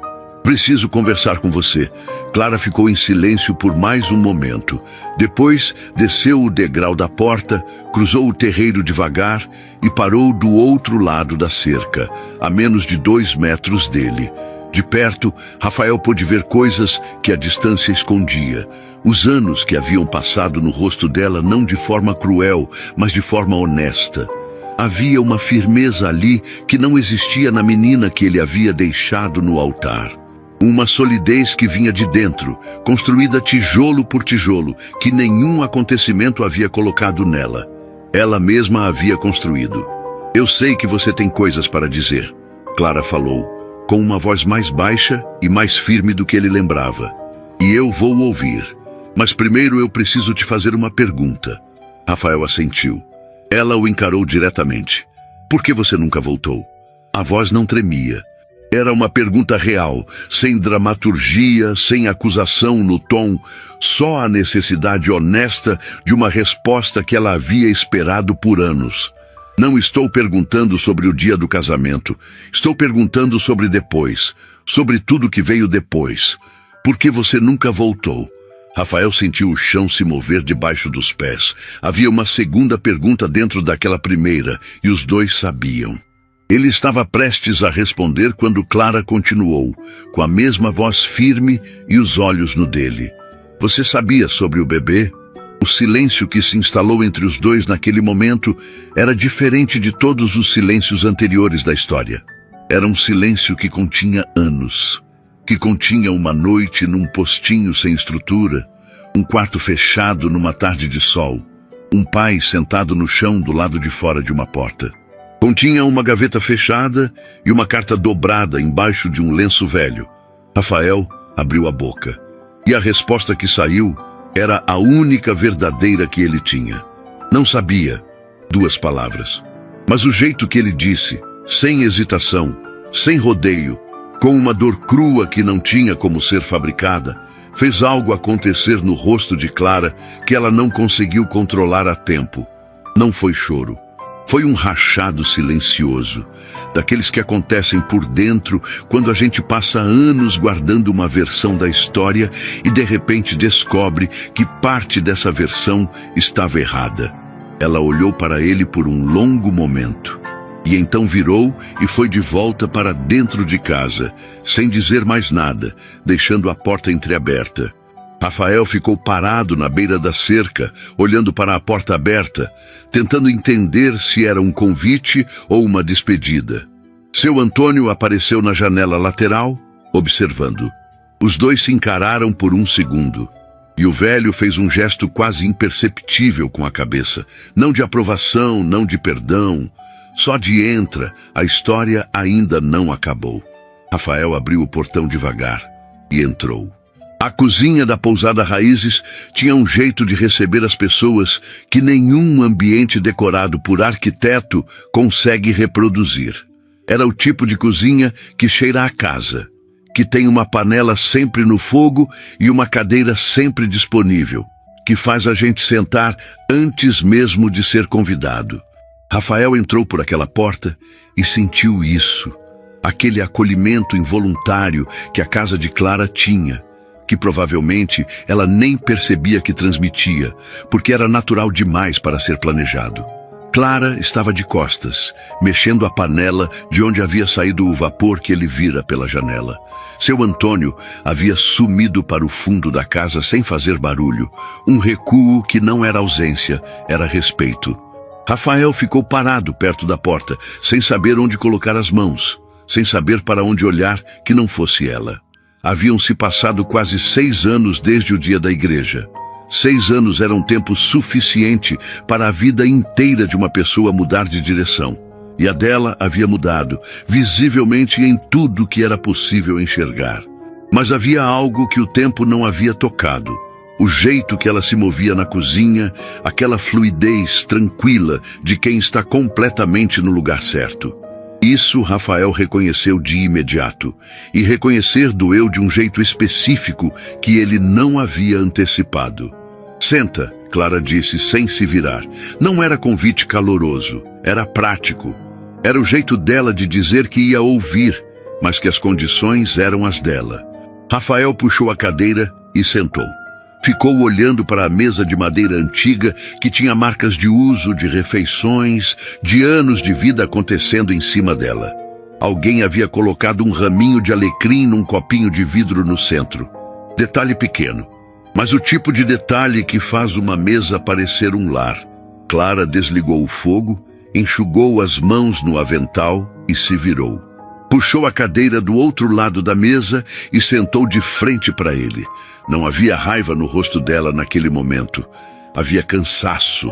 Preciso conversar com você. Clara ficou em silêncio por mais um momento. Depois, desceu o degrau da porta, cruzou o terreiro devagar e parou do outro lado da cerca, a menos de 2 metros dele. De perto, Rafael pôde ver coisas que a distância escondia. Os anos que haviam passado no rosto dela não de forma cruel, mas de forma honesta. Havia uma firmeza ali que não existia na menina que ele havia deixado no altar. Uma solidez que vinha de dentro, construída tijolo por tijolo, que nenhum acontecimento havia colocado nela. Ela mesma havia construído. Eu sei que você tem coisas para dizer, Clara falou, com uma voz mais baixa e mais firme do que ele lembrava. E eu vou ouvir. Mas primeiro eu preciso te fazer uma pergunta. Rafael assentiu. Ela o encarou diretamente. Por que você nunca voltou? A voz não tremia. Era uma pergunta real, sem dramaturgia, sem acusação no tom, só a necessidade honesta de uma resposta que ela havia esperado por anos. Não estou perguntando sobre o dia do casamento. Estou perguntando sobre depois, sobre tudo que veio depois. Por que você nunca voltou? Rafael sentiu o chão se mover debaixo dos pés. Havia uma segunda pergunta dentro daquela primeira, e os dois sabiam. Ele estava prestes a responder quando Clara continuou, com a mesma voz firme e os olhos no dele. Você sabia sobre o bebê? O silêncio que se instalou entre os dois naquele momento era diferente de todos os silêncios anteriores da história. Era um silêncio que continha anos, que continha uma noite num postinho sem estrutura, um quarto fechado numa tarde de sol, um pai sentado no chão do lado de fora de uma porta. Continha uma gaveta fechada e uma carta dobrada embaixo de um lenço velho. Rafael abriu a boca, e a resposta que saiu era a única verdadeira que ele tinha. Não sabia, 2 palavras. Mas o jeito que ele disse, sem hesitação, sem rodeio, com uma dor crua que não tinha como ser fabricada, fez algo acontecer no rosto de Clara que ela não conseguiu controlar a tempo. Não foi choro. Foi um rachado silencioso, daqueles que acontecem por dentro quando a gente passa anos guardando uma versão da história e de repente descobre que parte dessa versão estava errada. Ela olhou para ele por um longo momento e então virou e foi de volta para dentro de casa, sem dizer mais nada, deixando a porta entreaberta. Rafael ficou parado na beira da cerca, olhando para a porta aberta, tentando entender se era um convite ou uma despedida. Seu Antônio apareceu na janela lateral, observando. Os dois se encararam por um segundo, e o velho fez um gesto quase imperceptível com a cabeça, não de aprovação, não de perdão, só de entra, a história ainda não acabou. Rafael abriu o portão devagar e entrou. A cozinha da pousada Raízes tinha um jeito de receber as pessoas que nenhum ambiente decorado por arquiteto consegue reproduzir. Era o tipo de cozinha que cheira a casa, que tem uma panela sempre no fogo e uma cadeira sempre disponível, que faz a gente sentar antes mesmo de ser convidado. Rafael entrou por aquela porta e sentiu isso, aquele acolhimento involuntário que a casa de Clara tinha, que provavelmente ela nem percebia que transmitia, porque era natural demais para ser planejado. Clara estava de costas, mexendo a panela de onde havia saído o vapor que ele vira pela janela. Seu Antônio havia sumido para o fundo da casa sem fazer barulho. Um recuo que não era ausência, era respeito. Rafael ficou parado perto da porta, sem saber onde colocar as mãos, sem saber para onde olhar que não fosse ela. Haviam se passado quase 6 anos desde o dia da igreja. 6 anos era um tempo suficiente para a vida inteira de uma pessoa mudar de direção. E a dela havia mudado, visivelmente em tudo que era possível enxergar. Mas havia algo que o tempo não havia tocado. O jeito que ela se movia na cozinha, aquela fluidez tranquila de quem está completamente no lugar certo. Isso Rafael reconheceu de imediato. E reconhecer doeu de um jeito específico que ele não havia antecipado. Senta, Clara disse sem se virar. Não era convite caloroso, era prático. Era o jeito dela de dizer que ia ouvir, mas que as condições eram as dela. Rafael puxou a cadeira e sentou. Ficou olhando para a mesa de madeira antiga que tinha marcas de uso, de refeições, de anos de vida acontecendo em cima dela. Alguém havia colocado um raminho de alecrim num copinho de vidro no centro. Detalhe pequeno, mas o tipo de detalhe que faz uma mesa parecer um lar. Clara desligou o fogo, enxugou as mãos no avental e se virou. Puxou a cadeira do outro lado da mesa e sentou de frente para ele. Não havia raiva no rosto dela naquele momento. Havia cansaço.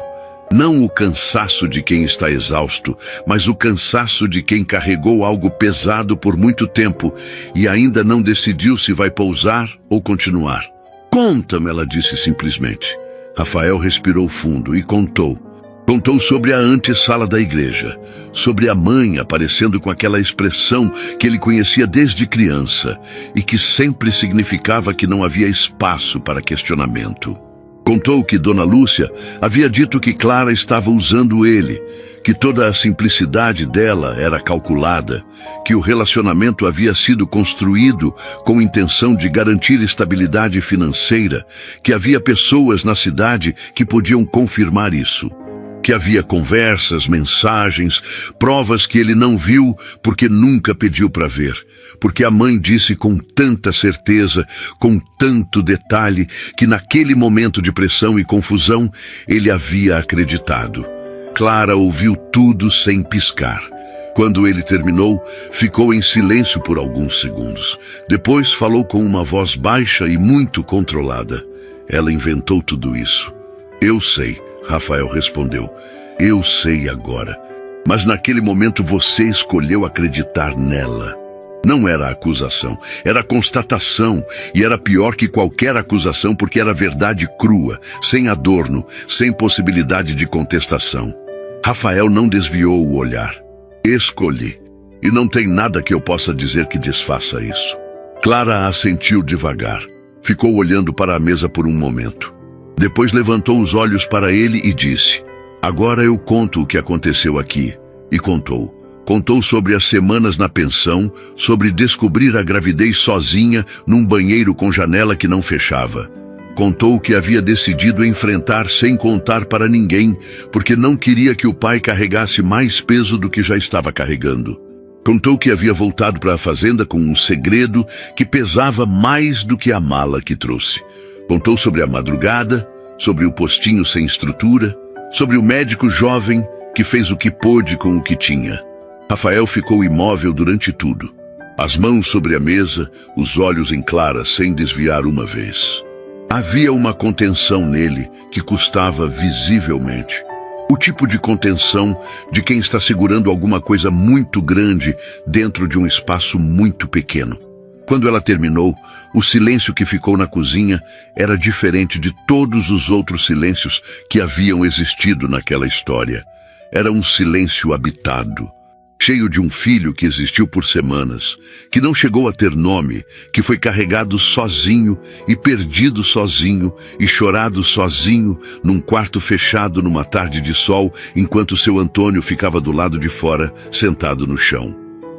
Não o cansaço de quem está exausto, mas o cansaço de quem carregou algo pesado por muito tempo e ainda não decidiu se vai pousar ou continuar. Conta-me, ela disse simplesmente. Rafael respirou fundo e contou. Contou sobre a antessala da igreja, sobre a mãe aparecendo com aquela expressão que ele conhecia desde criança e que sempre significava que não havia espaço para questionamento. Contou que Dona Lúcia havia dito que Clara estava usando ele, que toda a simplicidade dela era calculada, que o relacionamento havia sido construído com intenção de garantir estabilidade financeira, que havia pessoas na cidade que podiam confirmar isso. Que havia conversas, mensagens, provas que ele não viu porque nunca pediu para ver, porque a mãe disse com tanta certeza, com tanto detalhe, que naquele momento de pressão e confusão ele havia acreditado. Clara ouviu tudo sem piscar. Quando ele terminou, ficou em silêncio por alguns segundos. Depois falou com uma voz baixa e muito controlada. Ela inventou tudo isso. Eu sei. Rafael respondeu, eu sei agora, mas naquele momento você escolheu acreditar nela. Não era acusação, era constatação, e era pior que qualquer acusação porque era verdade crua, sem adorno, sem possibilidade de contestação. Rafael não desviou o olhar. Escolhi, e não tem nada que eu possa dizer que desfaça isso. Clara assentiu devagar, ficou olhando para a mesa por um momento. Depois levantou os olhos para ele e disse, agora eu conto o que aconteceu aqui. E contou. Contou sobre as semanas na pensão, sobre descobrir a gravidez sozinha num banheiro com janela que não fechava. Contou o que havia decidido enfrentar sem contar para ninguém, porque não queria que o pai carregasse mais peso do que já estava carregando. Contou que havia voltado para a fazenda com um segredo que pesava mais do que a mala que trouxe. Contou sobre a madrugada, sobre o postinho sem estrutura, sobre o médico jovem que fez o que pôde com o que tinha. Rafael ficou imóvel durante tudo. As mãos sobre a mesa, os olhos em Clara sem desviar uma vez. Havia uma contenção nele que custava visivelmente. O tipo de contenção de quem está segurando alguma coisa muito grande dentro de um espaço muito pequeno. Quando ela terminou, o silêncio que ficou na cozinha era diferente de todos os outros silêncios que haviam existido naquela história. Era um silêncio habitado, cheio de um filho que existiu por semanas, que não chegou a ter nome, que foi carregado sozinho e perdido sozinho e chorado sozinho num quarto fechado numa tarde de sol, enquanto seu Antônio ficava do lado de fora, sentado no chão.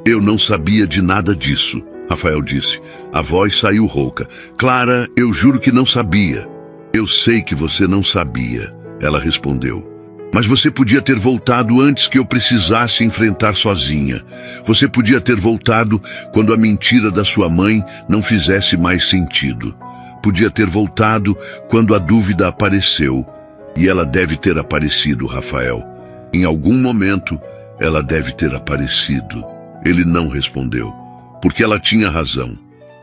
Eu não sabia de nada disso. Rafael disse. A voz saiu rouca. Clara, eu juro que não sabia. Eu sei que você não sabia, ela respondeu. Mas você podia ter voltado antes que eu precisasse enfrentar sozinha. Você podia ter voltado quando a mentira da sua mãe não fizesse mais sentido. Podia ter voltado quando a dúvida apareceu. E ela deve ter aparecido, Rafael. Em algum momento, ela deve ter aparecido. Ele não respondeu, porque ela tinha razão.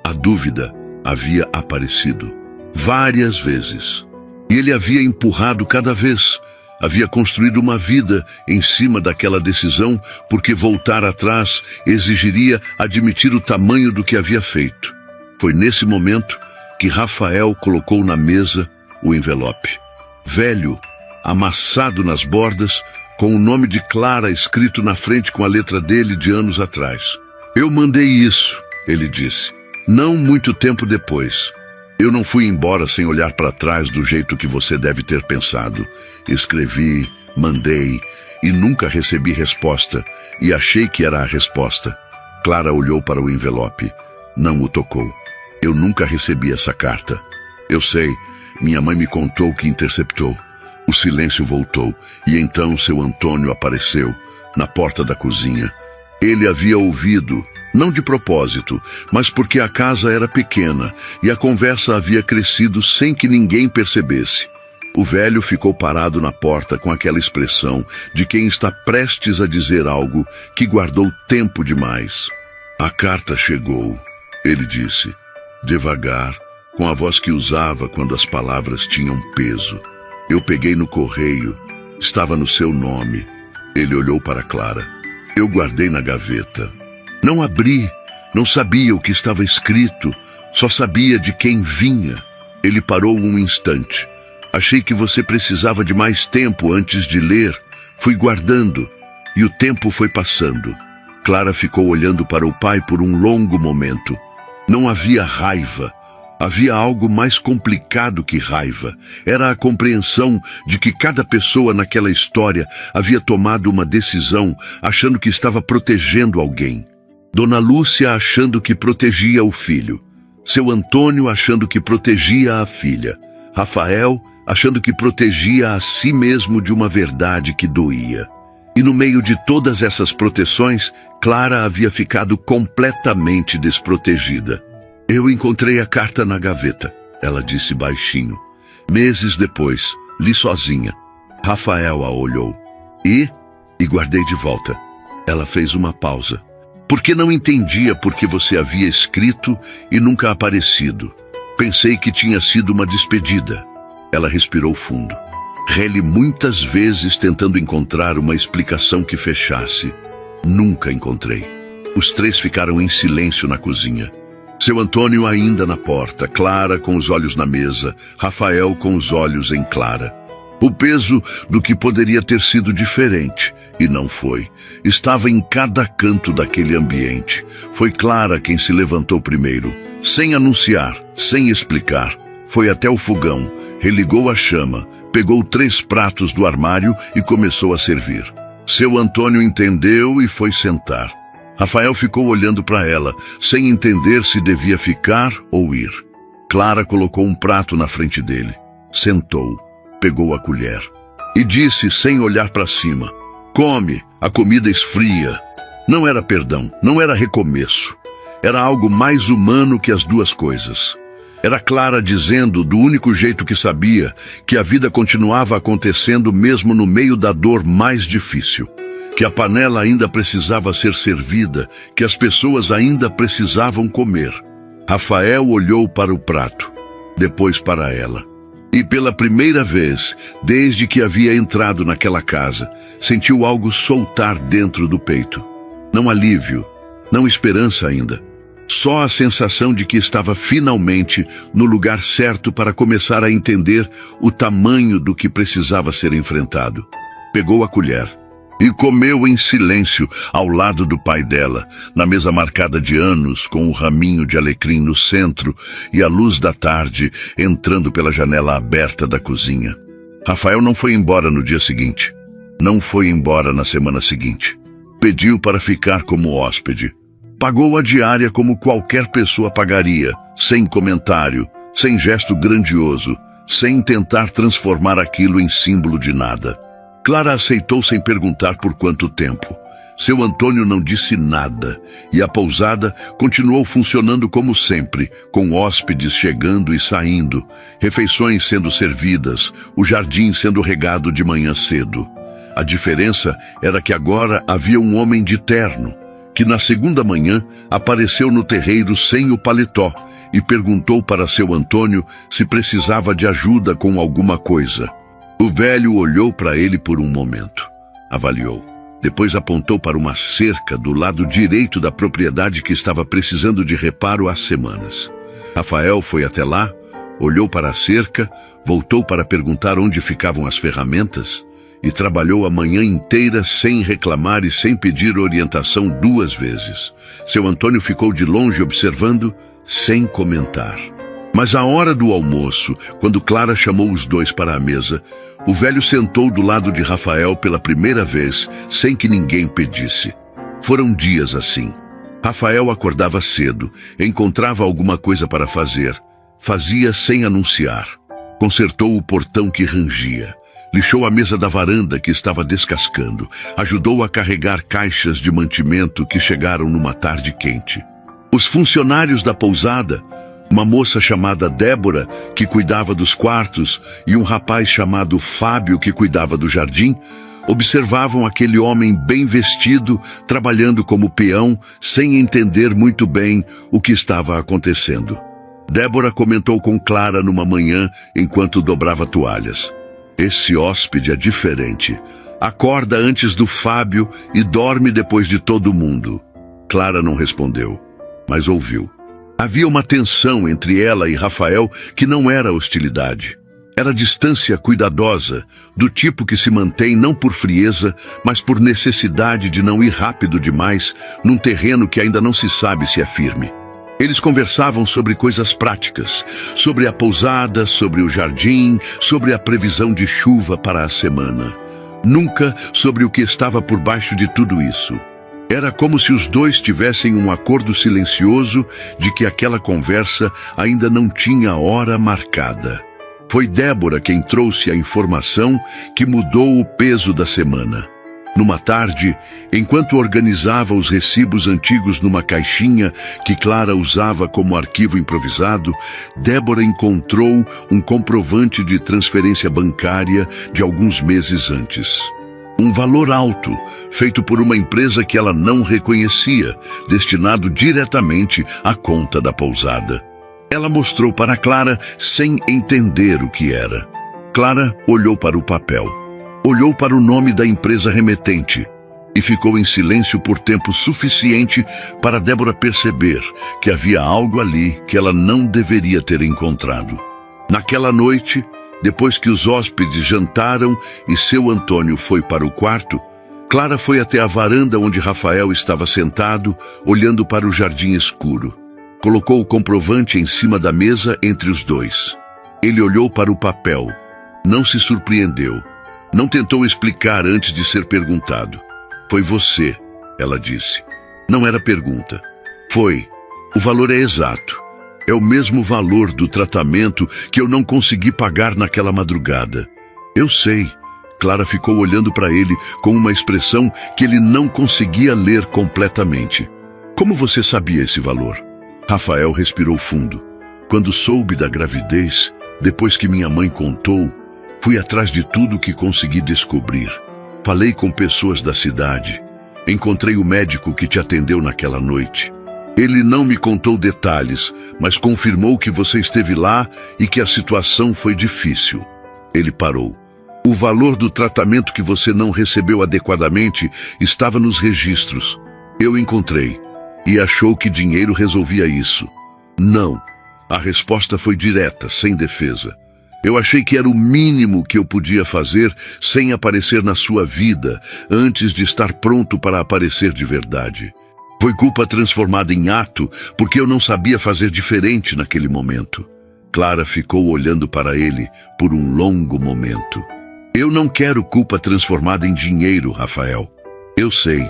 A dúvida havia aparecido várias vezes. E ele havia empurrado cada vez. Havia construído uma vida em cima daquela decisão, porque voltar atrás exigiria admitir o tamanho do que havia feito. Foi nesse momento que Rafael colocou na mesa o envelope. Velho, amassado nas bordas, com o nome de Clara escrito na frente com a letra dele de anos atrás. Eu mandei isso, ele disse, não muito tempo depois. Eu não fui embora sem olhar para trás do jeito que você deve ter pensado. Escrevi, mandei e nunca recebi resposta, e achei que era a resposta. Clara olhou para o envelope. Não o tocou. Eu nunca recebi essa carta. Eu sei, minha mãe me contou que interceptou. O silêncio voltou, e então seu Antônio apareceu, na porta da cozinha. Ele havia ouvido, não de propósito, mas porque a casa era pequena e a conversa havia crescido sem que ninguém percebesse. O velho ficou parado na porta com aquela expressão de quem está prestes a dizer algo que guardou tempo demais. A carta chegou, ele disse, devagar, com a voz que usava quando as palavras tinham peso. Eu peguei no correio, estava no seu nome. Ele olhou para Clara. Eu guardei na gaveta. Não abri, não sabia o que estava escrito, só sabia de quem vinha. Ele parou um instante. Achei que você precisava de mais tempo antes de ler. Fui guardando, e o tempo foi passando. Clara ficou olhando para o pai por um longo momento. Não havia raiva. Havia algo mais complicado que raiva. Era a compreensão de que cada pessoa naquela história havia tomado uma decisão achando que estava protegendo alguém. Dona Lúcia achando que protegia o filho. Seu Antônio achando que protegia a filha. Rafael achando que protegia a si mesmo de uma verdade que doía. E no meio de todas essas proteções, Clara havia ficado completamente desprotegida. Eu encontrei a carta na gaveta, ela disse baixinho. Meses depois, li sozinha. Rafael a olhou. E guardei de volta. Ela fez uma pausa. Porque não entendia por que você havia escrito e nunca aparecido. Pensei que tinha sido uma despedida. Ela respirou fundo. Reli muitas vezes tentando encontrar uma explicação que fechasse. Nunca encontrei. Os três ficaram em silêncio na cozinha. Seu Antônio ainda na porta, Clara com os olhos na mesa, Rafael com os olhos em Clara. O peso do que poderia ter sido diferente, e não foi, estava em cada canto daquele ambiente. Foi Clara quem se levantou primeiro, sem anunciar, sem explicar. Foi até o fogão, religou a chama, pegou 3 pratos do armário e começou a servir. Seu Antônio entendeu e foi sentar. Rafael ficou olhando para ela, sem entender se devia ficar ou ir. Clara colocou um prato na frente dele. Sentou, pegou a colher e disse sem olhar para cima: come, a comida esfria. Não era perdão, não era recomeço. Era algo mais humano que as duas coisas. Era Clara dizendo, do único jeito que sabia, que a vida continuava acontecendo mesmo no meio da dor mais difícil. Que a panela ainda precisava ser servida, que as pessoas ainda precisavam comer. Rafael olhou para o prato, depois para ela. E pela primeira vez, desde que havia entrado naquela casa, sentiu algo soltar dentro do peito. Não alívio, não esperança ainda. Só a sensação de que estava finalmente no lugar certo para começar a entender o tamanho do que precisava ser enfrentado. Pegou a colher e comeu em silêncio ao lado do pai dela, na mesa marcada de anos, com o raminho de alecrim no centro e a luz da tarde entrando pela janela aberta da cozinha. Rafael não foi embora no dia seguinte. Não foi embora na semana seguinte. Pediu para ficar como hóspede. Pagou a diária como qualquer pessoa pagaria, sem comentário, sem gesto grandioso, sem tentar transformar aquilo em símbolo de nada. Clara aceitou sem perguntar por quanto tempo. Seu Antônio não disse nada, e a pousada continuou funcionando como sempre, com hóspedes chegando e saindo, refeições sendo servidas, o jardim sendo regado de manhã cedo. A diferença era que agora havia um homem de terno, que na segunda manhã apareceu no terreiro sem o paletó e perguntou para seu Antônio se precisava de ajuda com alguma coisa. O velho olhou para ele por um momento, avaliou. Depois apontou para uma cerca do lado direito da propriedade que estava precisando de reparo há semanas. Rafael foi até lá, olhou para a cerca, voltou para perguntar onde ficavam as ferramentas e trabalhou a manhã inteira sem reclamar e sem pedir orientação 2 vezes. Seu Antônio ficou de longe observando, sem comentar. Mas à hora do almoço, quando Clara chamou os dois para a mesa, o velho sentou do lado de Rafael pela primeira vez, sem que ninguém pedisse. Foram dias assim. Rafael acordava cedo, encontrava alguma coisa para fazer. Fazia sem anunciar. Consertou o portão que rangia. Lixou a mesa da varanda que estava descascando. Ajudou a carregar caixas de mantimento que chegaram numa tarde quente. Os funcionários da pousada, uma moça chamada Débora, que cuidava dos quartos, e um rapaz chamado Fábio, que cuidava do jardim, observavam aquele homem bem vestido, trabalhando como peão, sem entender muito bem o que estava acontecendo. Débora comentou com Clara numa manhã, enquanto dobrava toalhas. Esse hóspede é diferente. Acorda antes do Fábio e dorme depois de todo mundo. Clara não respondeu, mas ouviu. Havia uma tensão entre ela e Rafael que não era hostilidade. Era distância cuidadosa, do tipo que se mantém não por frieza, mas por necessidade de não ir rápido demais num terreno que ainda não se sabe se é firme. Eles conversavam sobre coisas práticas, sobre a pousada, sobre o jardim, sobre a previsão de chuva para a semana. Nunca sobre o que estava por baixo de tudo isso. Era como se os dois tivessem um acordo silencioso de que aquela conversa ainda não tinha hora marcada. Foi Débora quem trouxe a informação que mudou o peso da semana. Numa tarde, enquanto organizava os recibos antigos numa caixinha que Clara usava como arquivo improvisado, Débora encontrou um comprovante de transferência bancária de alguns meses antes. Um valor alto, feito por uma empresa que ela não reconhecia, destinado diretamente à conta da pousada. Ela mostrou para Clara sem entender o que era. Clara olhou para o papel, olhou para o nome da empresa remetente e ficou em silêncio por tempo suficiente para Débora perceber que havia algo ali que ela não deveria ter encontrado. Naquela noite, depois que os hóspedes jantaram e seu Antônio foi para o quarto, Clara foi até a varanda onde Rafael estava sentado, olhando para o jardim escuro. Colocou o comprovante em cima da mesa entre os dois. Ele olhou para o papel. Não se surpreendeu. Não tentou explicar antes de ser perguntado. Foi você, ela disse. Não era pergunta. Foi. O valor é exato. É o mesmo valor do tratamento que eu não consegui pagar naquela madrugada. Eu sei. Clara ficou olhando para ele com uma expressão que ele não conseguia ler completamente. Como você sabia esse valor? Rafael respirou fundo. Quando soube da gravidez, depois que minha mãe contou, fui atrás de tudo que consegui descobrir. Falei com pessoas da cidade. Encontrei o médico que te atendeu naquela noite. Ele não me contou detalhes, mas confirmou que você esteve lá e que a situação foi difícil. Ele parou. O valor do tratamento que você não recebeu adequadamente estava nos registros. Eu encontrei. E achou que dinheiro resolvia isso. Não. A resposta foi direta, sem defesa. Eu achei que era o mínimo que eu podia fazer sem aparecer na sua vida, antes de estar pronto para aparecer de verdade. Foi culpa transformada em ato, porque eu não sabia fazer diferente naquele momento. Clara ficou olhando para ele por um longo momento. Eu não quero culpa transformada em dinheiro, Rafael. Eu sei.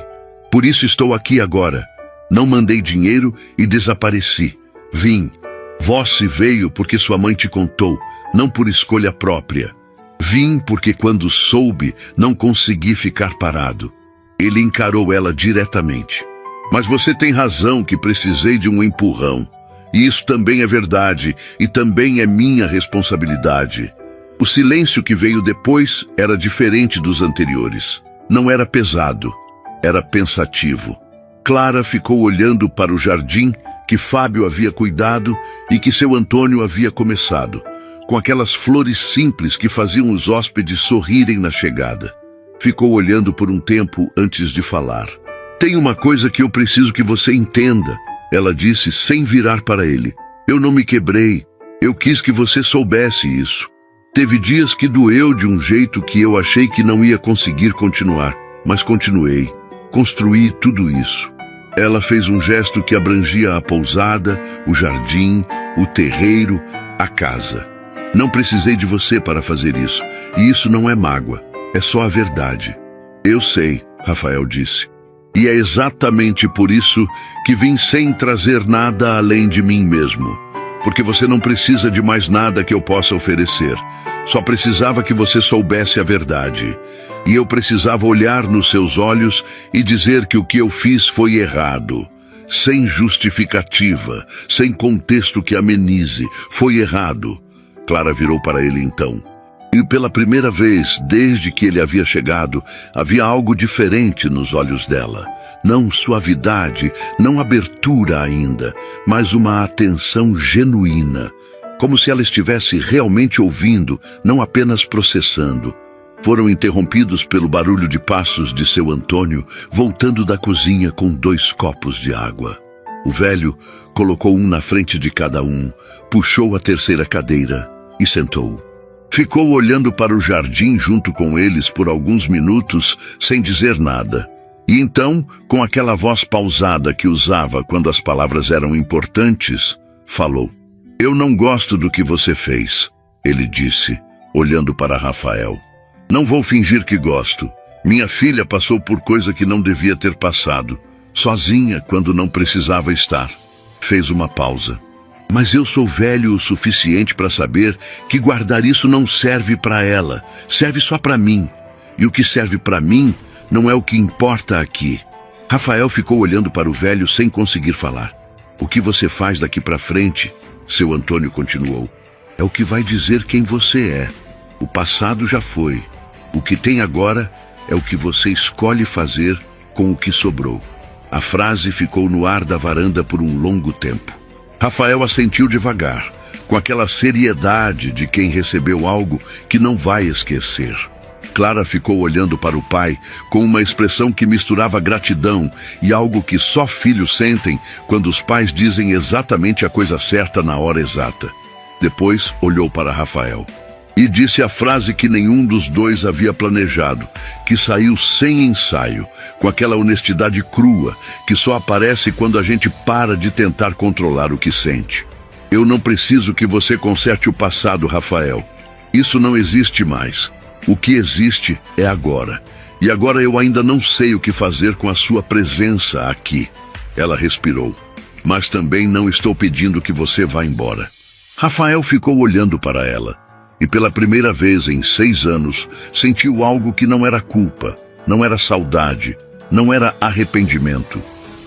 Por isso estou aqui agora. Não mandei dinheiro e desapareci. Vim. Você veio porque sua mãe te contou, não por escolha própria. Vim porque quando soube, não consegui ficar parado. Ele encarou ela diretamente. Mas você tem razão que precisei de um empurrão. E isso também é verdade, e também é minha responsabilidade. O silêncio que veio depois era diferente dos anteriores. Não era pesado, era pensativo. Clara ficou olhando para o jardim que Fábio havia cuidado e que seu Antônio havia começado, com aquelas flores simples que faziam os hóspedes sorrirem na chegada. Ficou olhando por um tempo antes de falar. Tem uma coisa que eu preciso que você entenda, ela disse sem virar para ele. Eu não me quebrei, eu quis que você soubesse isso. Teve dias que doeu de um jeito que eu achei que não ia conseguir continuar, mas continuei. Construí tudo isso. Ela fez um gesto que abrangia a pousada, o jardim, o terreiro, a casa. Não precisei de você para fazer isso, e isso não é mágoa, é só a verdade. Eu sei, Rafael disse. E é exatamente por isso que vim sem trazer nada além de mim mesmo. Porque você não precisa de mais nada que eu possa oferecer. Só precisava que você soubesse a verdade. E eu precisava olhar nos seus olhos e dizer que o que eu fiz foi errado. Sem justificativa, sem contexto que amenize. Foi errado. Clara virou para ele então. E pela primeira vez, desde que ele havia chegado, havia algo diferente nos olhos dela. Não suavidade, não abertura ainda, mas uma atenção genuína. Como se ela estivesse realmente ouvindo, não apenas processando. Foram interrompidos pelo barulho de passos de seu Antônio, voltando da cozinha com 2 copos de água. O velho colocou um na frente de cada um, puxou a terceira cadeira e sentou. Ficou olhando para o jardim junto com eles por alguns minutos, sem dizer nada. E então, com aquela voz pausada que usava quando as palavras eram importantes, falou. Eu não gosto do que você fez, ele disse, olhando para Rafael. Não vou fingir que gosto. Minha filha passou por coisa que não devia ter passado, sozinha quando não precisava estar. Fez uma pausa. Mas eu sou velho o suficiente para saber que guardar isso não serve para ela, serve só para mim. E o que serve para mim não é o que importa aqui. Rafael ficou olhando para o velho sem conseguir falar. O que você faz daqui para frente, seu Antônio continuou, é o que vai dizer quem você é. O passado já foi. O que tem agora é o que você escolhe fazer com o que sobrou. A frase ficou no ar da varanda por um longo tempo. Rafael assentiu devagar, com aquela seriedade de quem recebeu algo que não vai esquecer. Clara ficou olhando para o pai com uma expressão que misturava gratidão e algo que só filhos sentem quando os pais dizem exatamente a coisa certa na hora exata. Depois olhou para Rafael e disse a frase que nenhum dos dois havia planejado, que saiu sem ensaio, com aquela honestidade crua que só aparece quando a gente para de tentar controlar o que sente. Eu não preciso que você conserte o passado, Rafael. Isso não existe mais. O que existe é agora. E agora eu ainda não sei o que fazer com a sua presença aqui. Ela respirou. Mas também não estou pedindo que você vá embora. Rafael ficou olhando para ela. E pela primeira vez em 6 anos, sentiu algo que não era culpa, não era saudade, não era arrependimento.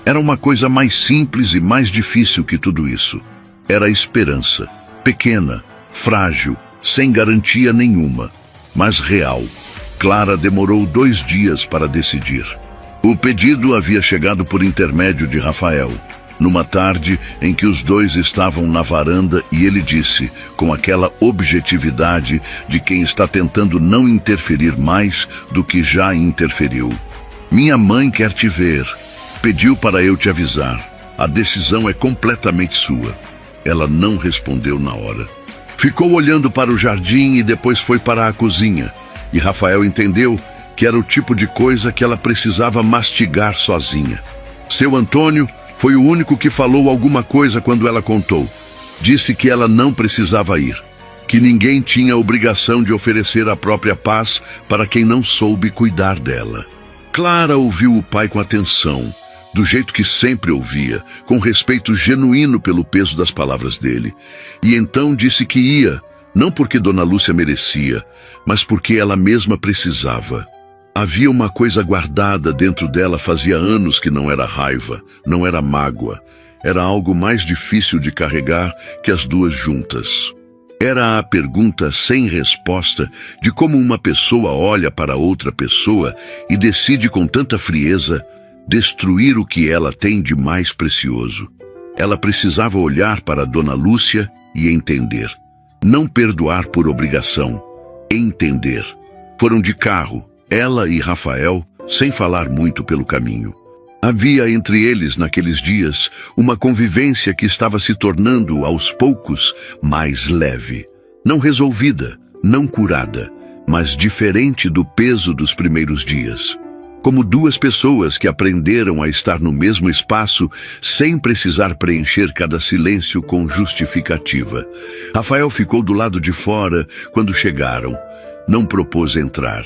Era uma coisa mais simples e mais difícil que tudo isso. Era esperança, pequena, frágil, sem garantia nenhuma, mas real. Clara demorou 2 dias para decidir. O pedido havia chegado por intermédio de Rafael. Numa tarde em que os dois estavam na varanda e ele disse, com aquela objetividade de quem está tentando não interferir mais do que já interferiu. Minha mãe quer te ver. Pediu para eu te avisar. A decisão é completamente sua. Ela não respondeu na hora. Ficou olhando para o jardim e depois foi para a cozinha. E Rafael entendeu que era o tipo de coisa que ela precisava mastigar sozinha. Seu Antônio foi o único que falou alguma coisa quando ela contou. Disse que ela não precisava ir, que ninguém tinha obrigação de oferecer a própria paz para quem não soube cuidar dela. Clara ouviu o pai com atenção, do jeito que sempre ouvia, com respeito genuíno pelo peso das palavras dele. E então disse que ia, Não porque Dona Lúcia merecia, mas porque ela mesma precisava. Havia uma coisa guardada dentro dela fazia anos que não era raiva, não era mágoa. Era algo mais difícil de carregar que as duas juntas. Era a pergunta sem resposta de como uma pessoa olha para outra pessoa e decide com tanta frieza destruir o que ela tem de mais precioso. Ela precisava olhar para Dona Lúcia e entender. Não perdoar por obrigação, entender. Foram de carro, ela e Rafael, sem falar muito pelo caminho. Havia entre eles, naqueles dias, uma convivência que estava se tornando, aos poucos, mais leve. Não resolvida, não curada, mas diferente do peso dos primeiros dias. Como duas pessoas que aprenderam a estar no mesmo espaço sem precisar preencher cada silêncio com justificativa. Rafael ficou do lado de fora quando chegaram. Não propôs entrar.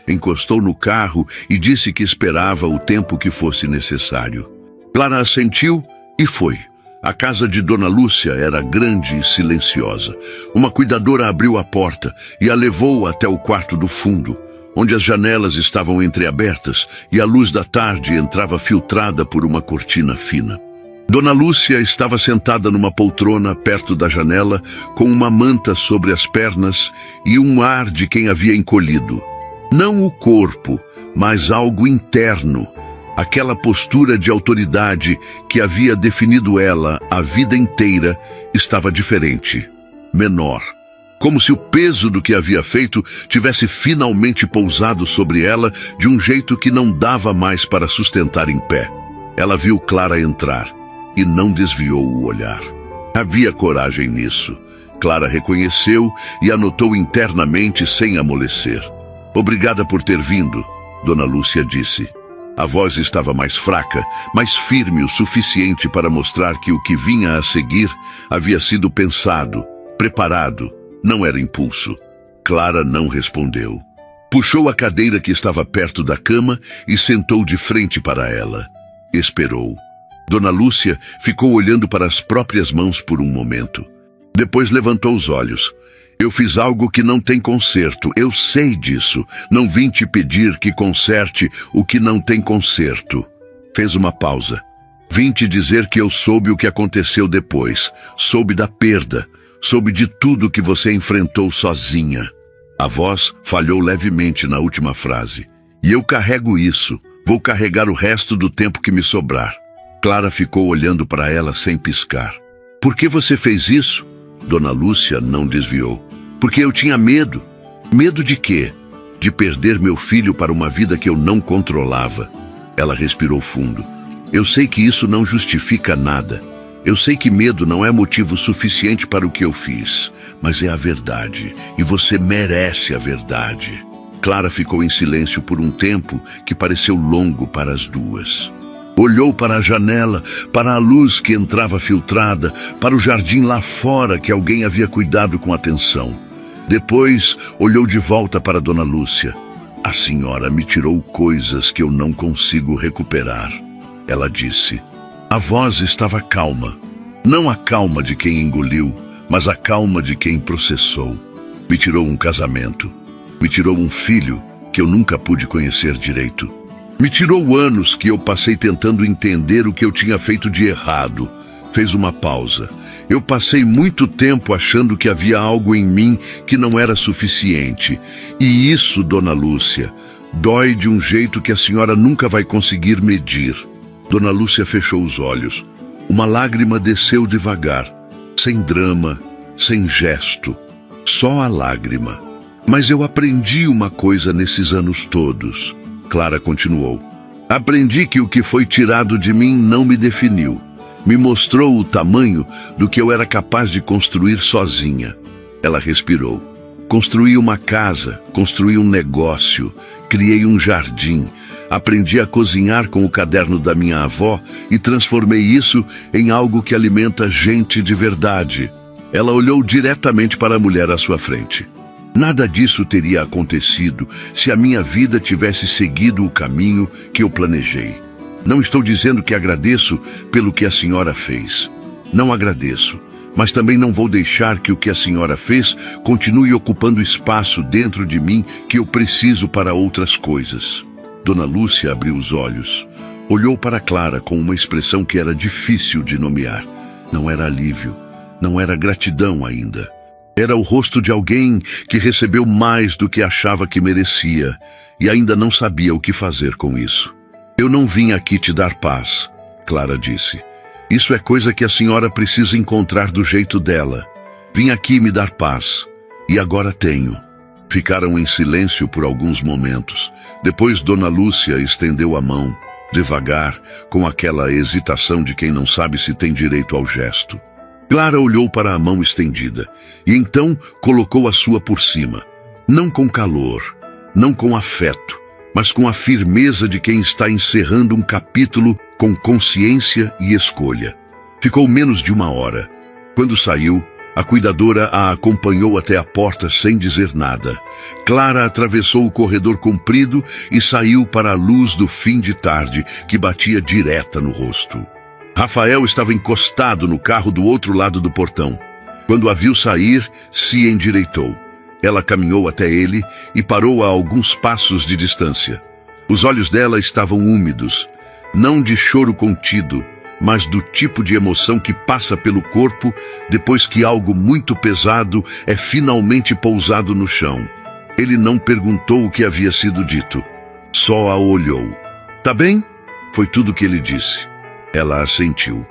Encostou no carro e disse que esperava o tempo que fosse necessário. Clara assentiu e foi. A casa de Dona Lúcia era grande e silenciosa. Uma cuidadora abriu a porta e a levou até o quarto do fundo, onde as janelas estavam entreabertas e a luz da tarde entrava filtrada por uma cortina fina. Dona Lúcia estava sentada numa poltrona perto da janela, com uma manta sobre as pernas e um ar de quem havia encolhido. Não o corpo, mas algo interno. Aquela postura de autoridade que havia definido ela a vida inteira estava diferente, menor. Como se o peso do que havia feito tivesse finalmente pousado sobre ela de um jeito que não dava mais para sustentar em pé. Ela viu Clara entrar e não desviou o olhar. Havia coragem nisso. Clara reconheceu e anotou internamente sem amolecer. Obrigada por ter vindo, Dona Lúcia disse. A voz estava mais fraca, mais firme o suficiente para mostrar que o que vinha a seguir havia sido pensado, preparado. Não era impulso. Clara não respondeu. Puxou a cadeira que estava perto da cama e sentou de frente para ela. Esperou. Dona Lúcia ficou olhando para as próprias mãos por um momento. Depois levantou os olhos. Eu fiz algo que não tem conserto. Eu sei disso. Não vim te pedir que conserte o que não tem conserto. Fez uma pausa. Vim te dizer que eu soube o que aconteceu depois. Soube da perda. Soube de tudo que você enfrentou sozinha. A voz falhou levemente na última frase. E eu carrego isso. Vou carregar o resto do tempo que me sobrar. Clara ficou olhando para ela sem piscar. Por que você fez isso? Dona Lúcia não desviou. Porque eu tinha medo. Medo de quê? De perder meu filho para uma vida que eu não controlava. Ela respirou fundo. Eu sei que isso não justifica nada. Eu sei que medo não é motivo suficiente para o que eu fiz, mas é a verdade, e você merece a verdade. Clara ficou em silêncio por um tempo que pareceu longo para as duas. Olhou para a janela, para a luz que entrava filtrada, para o jardim lá fora que alguém havia cuidado com atenção. Depois, olhou de volta para Dona Lúcia. A senhora me tirou coisas que eu não consigo recuperar. Ela disse. A voz estava calma. Não a calma de quem engoliu, mas a calma de quem processou. Me tirou um casamento. Me tirou um filho que eu nunca pude conhecer direito. Me tirou anos que eu passei tentando entender o que eu tinha feito de errado. Fez uma pausa. Eu passei muito tempo achando que havia algo em mim que não era suficiente. E isso, Dona Lúcia, dói de um jeito que a senhora nunca vai conseguir medir. Dona Lúcia fechou os olhos. Uma lágrima desceu devagar, sem drama, sem gesto. Só a lágrima. Mas eu aprendi uma coisa nesses anos todos. Clara continuou. Aprendi que o que foi tirado de mim não me definiu. Me mostrou o tamanho do que eu era capaz de construir sozinha. Ela respirou. Construí uma casa, construí um negócio, criei um jardim. Aprendi a cozinhar com o caderno da minha avó e transformei isso em algo que alimenta gente de verdade. Ela olhou diretamente para a mulher à sua frente. Nada disso teria acontecido se a minha vida tivesse seguido o caminho que eu planejei. Não estou dizendo que agradeço pelo que a senhora fez. Não agradeço, Mas também não vou deixar que o que a senhora fez continue ocupando espaço dentro de mim que eu preciso para outras coisas. Dona Lúcia abriu os olhos. Olhou para Clara com uma expressão que era difícil de nomear. Não era alívio, não era gratidão ainda. Era o rosto de alguém que recebeu mais do que achava que merecia e ainda não sabia o que fazer com isso. Eu não vim aqui te dar paz, Clara disse. Isso é coisa que a senhora precisa encontrar do jeito dela. Vim aqui me dar paz. E agora tenho. Ficaram em silêncio por alguns momentos. Depois Dona Lúcia estendeu a mão, devagar, com aquela hesitação de quem não sabe se tem direito ao gesto. Clara olhou para a mão estendida e então colocou a sua por cima. Não com calor, não com afeto, mas com a firmeza de quem está encerrando um capítulo com consciência e escolha. Ficou menos de 1 hora. Quando saiu, a cuidadora a acompanhou até a porta sem dizer nada. Clara atravessou o corredor comprido e saiu para a luz do fim de tarde, que batia direta no rosto. Rafael estava encostado no carro do outro lado do portão. Quando a viu sair, se endireitou. Ela caminhou até ele e parou a alguns passos de distância. Os olhos dela estavam úmidos, não de choro contido, mas do tipo de emoção que passa pelo corpo depois que algo muito pesado é finalmente pousado no chão. Ele não perguntou o que havia sido dito, só a olhou. "Tá bem?" Foi tudo o que ele disse. Ela assentiu.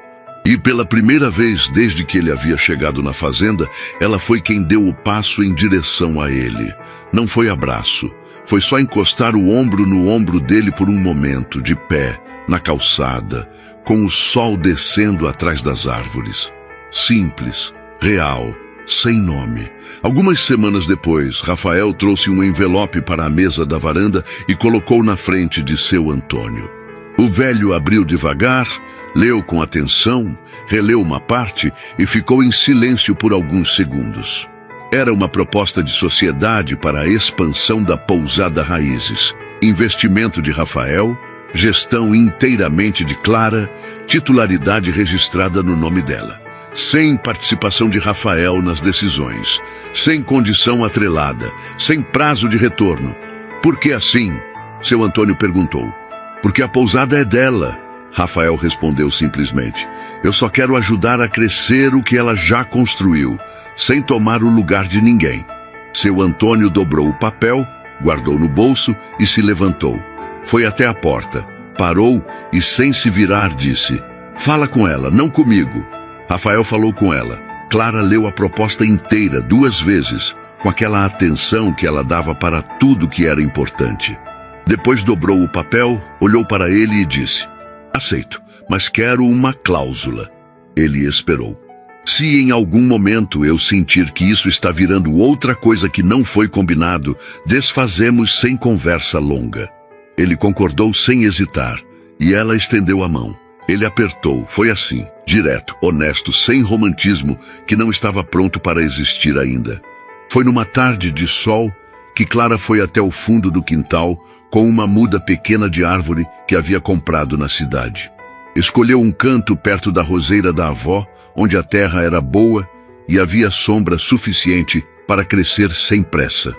E pela primeira vez desde que ele havia chegado na fazenda, ela foi quem deu o passo em direção a ele. Não foi abraço, foi só encostar o ombro no ombro dele por um momento, de pé, na calçada, com o sol descendo atrás das árvores. Simples, real, sem nome. Algumas semanas depois, Rafael trouxe um envelope para a mesa da varanda e colocou na frente de seu Antônio. O velho abriu devagar, leu com atenção, releu uma parte e ficou em silêncio por alguns segundos. Era uma proposta de sociedade para a expansão da pousada Raízes. Investimento de Rafael, gestão inteiramente de Clara, titularidade registrada no nome dela. Sem participação de Rafael nas decisões, sem condição atrelada, sem prazo de retorno. "Por que assim?" seu Antônio perguntou. "Porque a pousada é dela", Rafael respondeu simplesmente. "Eu só quero ajudar a crescer o que ela já construiu, sem tomar o lugar de ninguém." Seu Antônio dobrou o papel, guardou no bolso e se levantou. Foi até a porta, parou e, sem se virar, disse: "Fala com ela, não comigo." Rafael falou com ela. Clara leu a proposta inteira 2 vezes, com aquela atenção que ela dava para tudo que era importante. Depois dobrou o papel, olhou para ele e disse: "Aceito, mas quero uma cláusula." Ele esperou. "Se em algum momento eu sentir que isso está virando outra coisa que não foi combinado, desfazemos sem conversa longa." Ele concordou sem hesitar, e ela estendeu a mão. Ele apertou, foi assim, direto, honesto, sem romantismo, que não estava pronto para existir ainda. Foi numa tarde de sol que Clara foi até o fundo do quintal com uma muda pequena de árvore que havia comprado na cidade. Escolheu um canto perto da roseira da avó, onde a terra era boa e havia sombra suficiente para crescer sem pressa.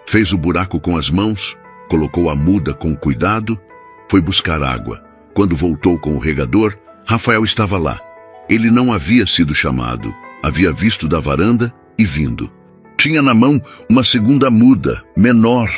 Fez o buraco com as mãos, colocou a muda com cuidado, foi buscar água. Quando voltou com o regador, Rafael estava lá. Ele não havia sido chamado, havia visto da varanda e vindo. Tinha na mão uma segunda muda, menor,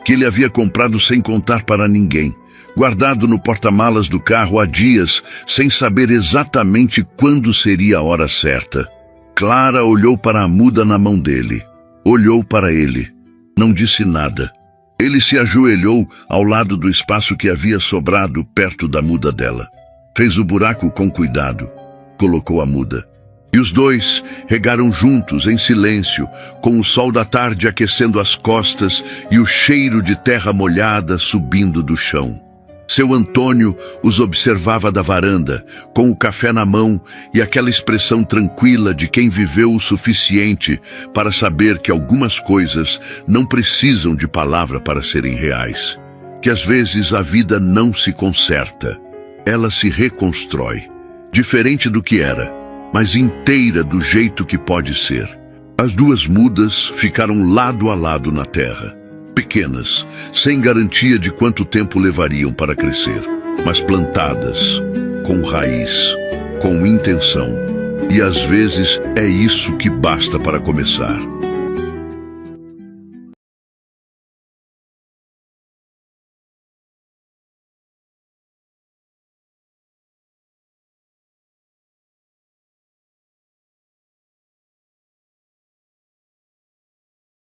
que ele havia comprado sem contar para ninguém, guardado no porta-malas do carro há dias, sem saber exatamente quando seria a hora certa. Clara olhou para a muda na mão dele, olhou para ele, não disse nada. Ele se ajoelhou ao lado do espaço que havia sobrado perto da muda dela. Fez o buraco com cuidado, colocou a muda. E os dois regaram juntos, em silêncio, com o sol da tarde aquecendo as costas e o cheiro de terra molhada subindo do chão. Seu Antônio os observava da varanda, com o café na mão e aquela expressão tranquila de quem viveu o suficiente para saber que algumas coisas não precisam de palavra para serem reais. Que às vezes a vida não se conserta, ela se reconstrói, diferente do que era. mas inteira do jeito que pode ser. As duas mudas ficaram lado a lado na terra, pequenas, sem garantia de quanto tempo levariam para crescer, mas plantadas, com raiz, com intenção. E às vezes é isso que basta para começar.